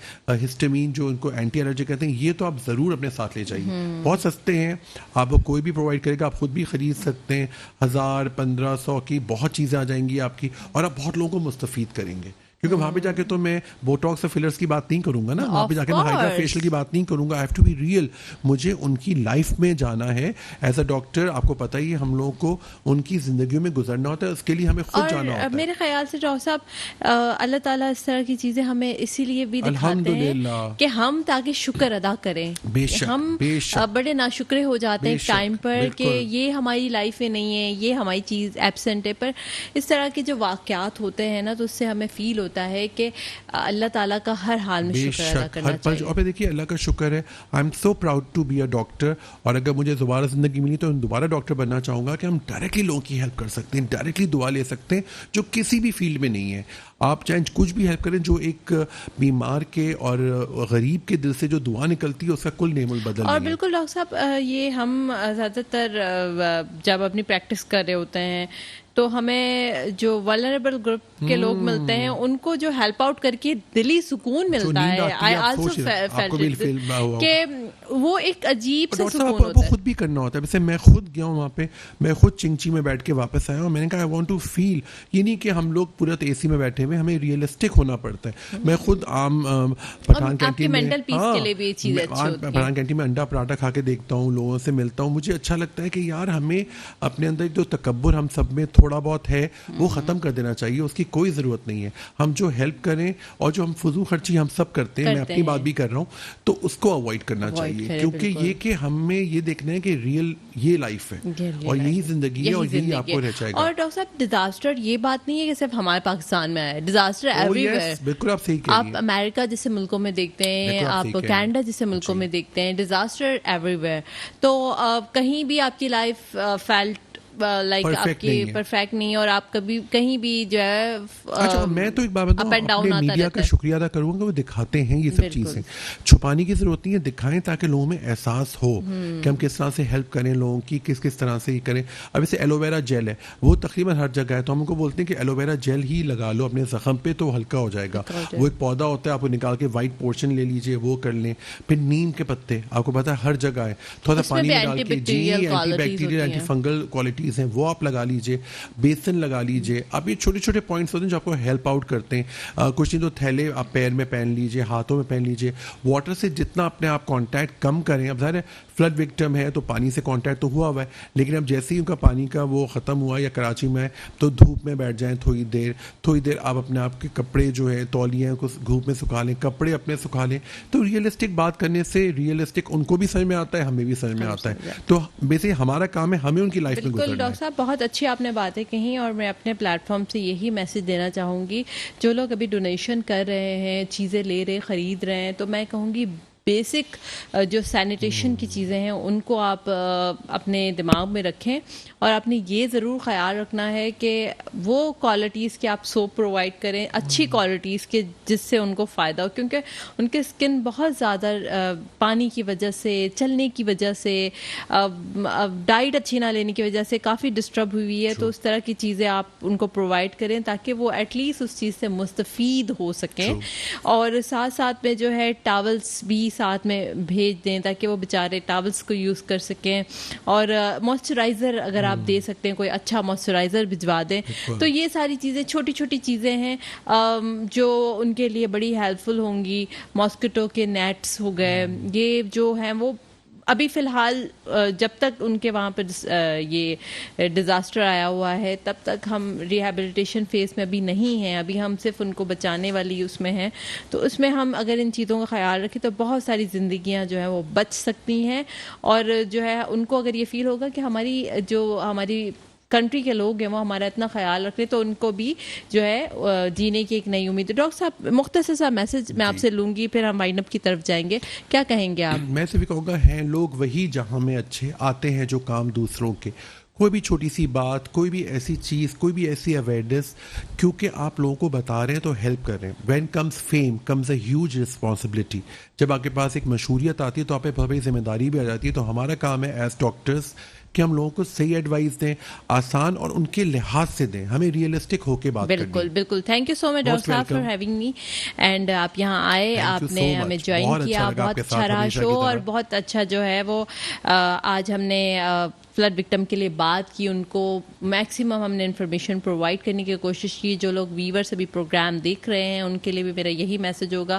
S2: ہسٹامین جو ان کو اینٹی الرجی کہتے ہیں, یہ تو آپ ضرور اپنے ساتھ لے جائیے. بہت سستے ہیں, آپ کو کوئی بھی پرووائڈ کرے گا, آپ خود بھی خرید سکتے ہیں. 1000-1500 کی بہت چیزیں آ جائیں گی آپ کی, اور آپ بہت لوگوں کو مستفید کریں گے. کیونکہ وہاں پہ جا کے تو میں بوٹاکس اور فلرس کی بات نہیں کروں گا نا, وہاں پہ جا کے میں ہائڈرا فیشل کی بات نہیں کروں گا. I have to be real, مجھے ان کی لائف میں جانا ہے ایز اے ڈاکٹر. آپ کو پتہ ہی ہے ہم لوگوں کو ان کی زندگیوں میں گزرنا ہوتا ہے, اس کے لیے ہمیں خود جانا ہوتا ہے.
S1: میرے خیال سے ڈاکٹر صاحب اللہ تعالیٰ اس طرح کی چیزیں ہمیں اسی لیے بھی دکھاتے ہیں کہ ہم تاکہ شکر ادا کریں. ہم بڑے ناشکرے ہو جاتے ہیں ٹائم پر کہ یہ ہماری لائف میں نہیں ہے, یہ ہماری چیز ایبسنٹ ہے, پر اس طرح کے جو واقعات ہوتے ہیں نا, تو اس سے ہمیں فیل ہوتا ہوتا ہے کہ اللہ تعالیٰ کا ہر حال میں شکر ادا کرنا
S2: ہر پل. اور پھر دیکھیے اللہ کا شکر ہے, I am so proud to be a doctor, اور اگر مجھے دوبارہ زندگی ملی تو دوبارہ ڈاکٹر بننا چاہوں گا کہ ہم ڈائریکٹلی لوگوں کی ہیلپ کر سکتے ہیں, ڈائریکٹلی دعا لے سکتے ہیں جو کسی بھی فیلڈ میں نہیں ہے. آپ چاہے کچھ بھی ہیلپ کریں, جو ایک بیمار کے اور غریب کے دل سے جو دعا نکلتی ہے اس کا کل نعم البدل.
S1: اور بالکل ڈاکٹر صاحب, یہ ہم زیادہ تر جب اپنی پریکٹس کر رہے ہوتے ہیں تو ہمیں جو ولنریبل گروپ کے لوگ ملتے ہیں ان کو جو ہیلپ آؤٹ کر کے دلی سکون ملتا ہے. آئی آلسو فیلٹ کہ وہ ایک عجیب سا سکون ہوتا ہے.
S2: وہ خود بھی کرنا ہوتا ہے. ویسے میں خود گیا ہوں وہاں پہ, میں خود چنگچی میں بیٹھ کے واپس آیا ہوں. میں نے کہا آئی وانٹ ٹو فیل, یہ نہیں کہ ہم لوگ پورا اے سی میں بیٹھے ہوئے, ہمیں ریئلسٹک ہونا پڑتا ہے. میں خود عام پٹھان کینٹین میں پٹھان کینٹین میں انڈا پراٹھا کھا کے دیکھتا ہوں, لوگوں سے ملتا ہوں, مجھے اچھا لگتا ہے کہ یار ہمیں اپنے اندر جو تکبر ہم سب میں تھوڑا بہت ہے وہ ختم کر دینا چاہیے. اس کی کوئی ضرورت نہیں ہے. ہم جو ہیلپ کریں اور جو ہم فضول خرچی ہم سب کرتے ہیں, میں اپنی بات بھی کر رہا ہوں, تو اس کو اوائڈ کرنا چاہیے, کیونکہ یہ کہ ہمیں یہ دیکھنا ہے کہ ریئل یہ لائف ہے اور یہی زندگی ہے اور یہی آپ کو رہ جائے گا.
S1: اور ڈاکٹر صاحب ڈیزاسٹر یہ بات نہیں ہے کہ صرف ہمارے پاکستان میں آیا ہے, ڈیزاسٹر ایوری ویئر.
S2: بالکل آپ صحیح کہہ رہی ہیں.
S1: آپ امریکہ جیسے ملکوں میں دیکھتے ہیں, آپ کینیڈا جیسے ملکوں میں دیکھتے ہیں, ڈیزاسٹر ایوری ویئر. تو کہیں بھی آپ کی لائف فیلٹ لائک آپ کی پرفیکٹ نہیں, اور آپ کبھی کہیں بھی جو ہے.
S2: اچھا میں تو ایک بات بتاؤں, اپنے میڈیا کا شکریہ ادا کروں گا, وہ دکھاتے ہیں یہ سب چیزیں. چھپانے کی ضرورت نہیں ہے, دکھائیں تاکہ لوگوں میں احساس ہو کہ ہم کس طرح سے ہیلپ کریں لوگوں کی, کس طرح سے یہ کریں. اب جیسے ایلوویرا جیل ہے, وہ تقریباً ہر جگہ ہے, تو ہم ان کو بولتے ہیں کہ ایلوویرا جیل ہی لگا لو اپنے زخم پہ تو ہلکا ہو جائے گا. وہ ایک پودا ہوتا ہے, آپ کو نکال کے وائٹ پورشن لے لیجیے, وہ کر لیں. پھر نیم کے پتے آپ کو پتا ہے ہر جگہ ہے, تھوڑا سا پانی میں ڈال کے, جی antibacterial antifungal qualities ہیں, وہ آپ لگا لیجیے. بیسن لگا لیجیے. اب یہ چھوٹے چھوٹے پوائنٹس ہوتے ہیں جو آپ کو ہیلپ آؤٹ کرتے ہیں. کچھ نہیں تو تھیلے آپ پیر میں پہن لیجیے, ہاتھوں میں پہن لیجیے. واٹر سے جتنا اپنے آپ کانٹیکٹ کم کریں. اب ظاہر ہے فلڈ وکٹم ہے تو پانی سے کانٹیکٹ تو ہوا ہے, لیکن اب جیسے ہی ان کا پانی کا وہ ختم ہوا یا کراچی میں ہے تو دھوپ میں بیٹھ جائیں تھوڑی دیر. آپ اپنے آپ کے کپڑے جو ہے تولیے ہیں کو دھوپ میں سکھا لیں, کپڑے اپنے سکھا لیں. تو ریئلسٹک بات کرنے سے ریئلسٹک ان کو بھی سمجھ میں آتا ہے, ہمیں بھی سمجھ میں آتا ہے. تو بیسکلی ہمارا کام ہے ہمیں ان کی لائف میں گزرنا ہے.
S1: ڈاکٹر صاحب بہت اچھی آپ نے باتیں کہیں, اور میں اپنے پلیٹ فارم سے یہی میسج دینا چاہوں گی, جو لوگ ابھی ڈونیشن کر رہے ہیں, چیزیں لے رہے, خرید رہے ہیں, تو میں کہوں گی بیسک جو سینیٹیشن کی چیزیں ہیں ان کو آپ اپنے دماغ میں رکھیں, اور آپ نے یہ ضرور خیال رکھنا ہے کہ وہ کوالٹیز کے آپ سوپ پرووائڈ کریں, اچھی کوالٹیز کے, جس سے ان کو فائدہ ہو, کیونکہ ان کے اسکن بہت زیادہ پانی کی وجہ سے, چلنے کی وجہ سے, ڈائٹ اچھی نہ لینے کی وجہ سے کافی ڈسٹرب ہوئی ہے. تو اس طرح کی چیزیں آپ ان کو پرووائڈ کریں تاکہ وہ ایٹ لیسٹ اس چیز سے مستفید ہو سکیں. اور ساتھ ساتھ میں جو ہے ٹاولس بھی ساتھ میں بھیج دیں تاکہ وہ بیچارے ٹاولس کو یوز کر سکیں. اور موئسچرائزر اگر آپ دے سکتے ہیں, کوئی اچھا موئسچرائزر بھجوا دیں. تو یہ ساری چیزیں چھوٹی چھوٹی چیزیں ہیں جو ان کے لیے بڑی ہیلپ فل ہوں گی. ماسکیٹو کے نیٹس ہو گئے, یہ جو ہیں وہ ابھی فی الحال جب تک ان کے وہاں پہ یہ ڈیزاسٹر آیا ہوا ہے تب تک ہم ریہیبلیٹیشن فیز میں ابھی نہیں ہیں, ابھی ہم صرف ان کو بچانے والی اس میں ہیں. تو اس میں ہم اگر ان چیزوں کا خیال رکھیں تو بہت ساری زندگیاں جو ہیں وہ بچ سکتی ہیں. اور جو ہے ان کو اگر یہ فیل ہوگا کہ ہماری کنٹری کے لوگ ہیں وہ ہمارا اتنا خیال رکھ رہے, تو ان کو بھی جو ہے جینے کی ایک نئی امید ہے. ڈاکٹر صاحب مختصر سا میسج میں آپ سے لوں گی, پھر ہم وائنڈ اپ کی طرف جائیں گے, کیا کہیں گے آپ؟
S2: میں سے بھی کہوں گا, ہیں لوگ وہی جہاں میں اچھے آتے ہیں جو کام دوسروں کے. کوئی بھی چھوٹی سی بات, کوئی بھی ایسی چیز, کوئی بھی ایسی اویئرنیس, کیونکہ آپ لوگوں کو بتا رہے ہیں تو ہیلپ کر رہے ہیں. When comes fame comes a huge responsibility. جب آپ کے پاس ایک مشہوریت آتی ہے تو آپ پہ بہت بڑی ذمہ داری بھی آ جاتی ہے. تو ہمارا کام ہے ایز ڈاکٹرس کہ ہم لوگوں کو صحیح ایڈوائز دیں, آسان اور ان کے لحاظ سے دیں. ہمیں ریئلسٹک ہو کے بات کرنی.
S1: بالکل بالکل. Thank you so much doctor صاحب فار ہیونگ می, اینڈ آپ یہاں آئے, آپ نے ہمیں جوائن کیا, بہت اچھا رہا شو, اور بہت اچھا جو ہے وہ آج ہم نے فلڈ وکٹم کے لیے بات کی. ان کو میکسیمم ہم نے انفارمیشن پرووائڈ کرنے کی کوشش کی. جو لوگ ویورس ابھی پروگرام دیکھ رہے ہیں ان کے لیے بھی میرا یہی میسج ہوگا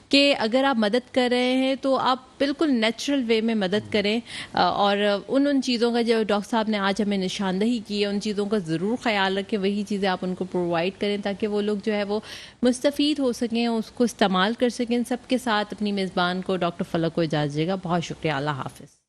S1: کہ اگر آپ مدد کر رہے ہیں تو آپ بالکل نیچرل وے میں مدد کریں, اور ان چیزوں کا جو ڈاکٹر صاحب نے آج ہمیں نشاندہی کی ہے ان چیزوں کا ضرور خیال رکھیں. وہی چیزیں آپ ان کو پرووائڈ کریں تاکہ وہ لوگ جو ہے وہ مستفید ہو سکیں, اس کو استعمال کر سکیں. سب کے ساتھ اپنی میزبان کو ڈاکٹر فلک کو اجازت دے گا. بہت شکریہ, اللہ حافظ.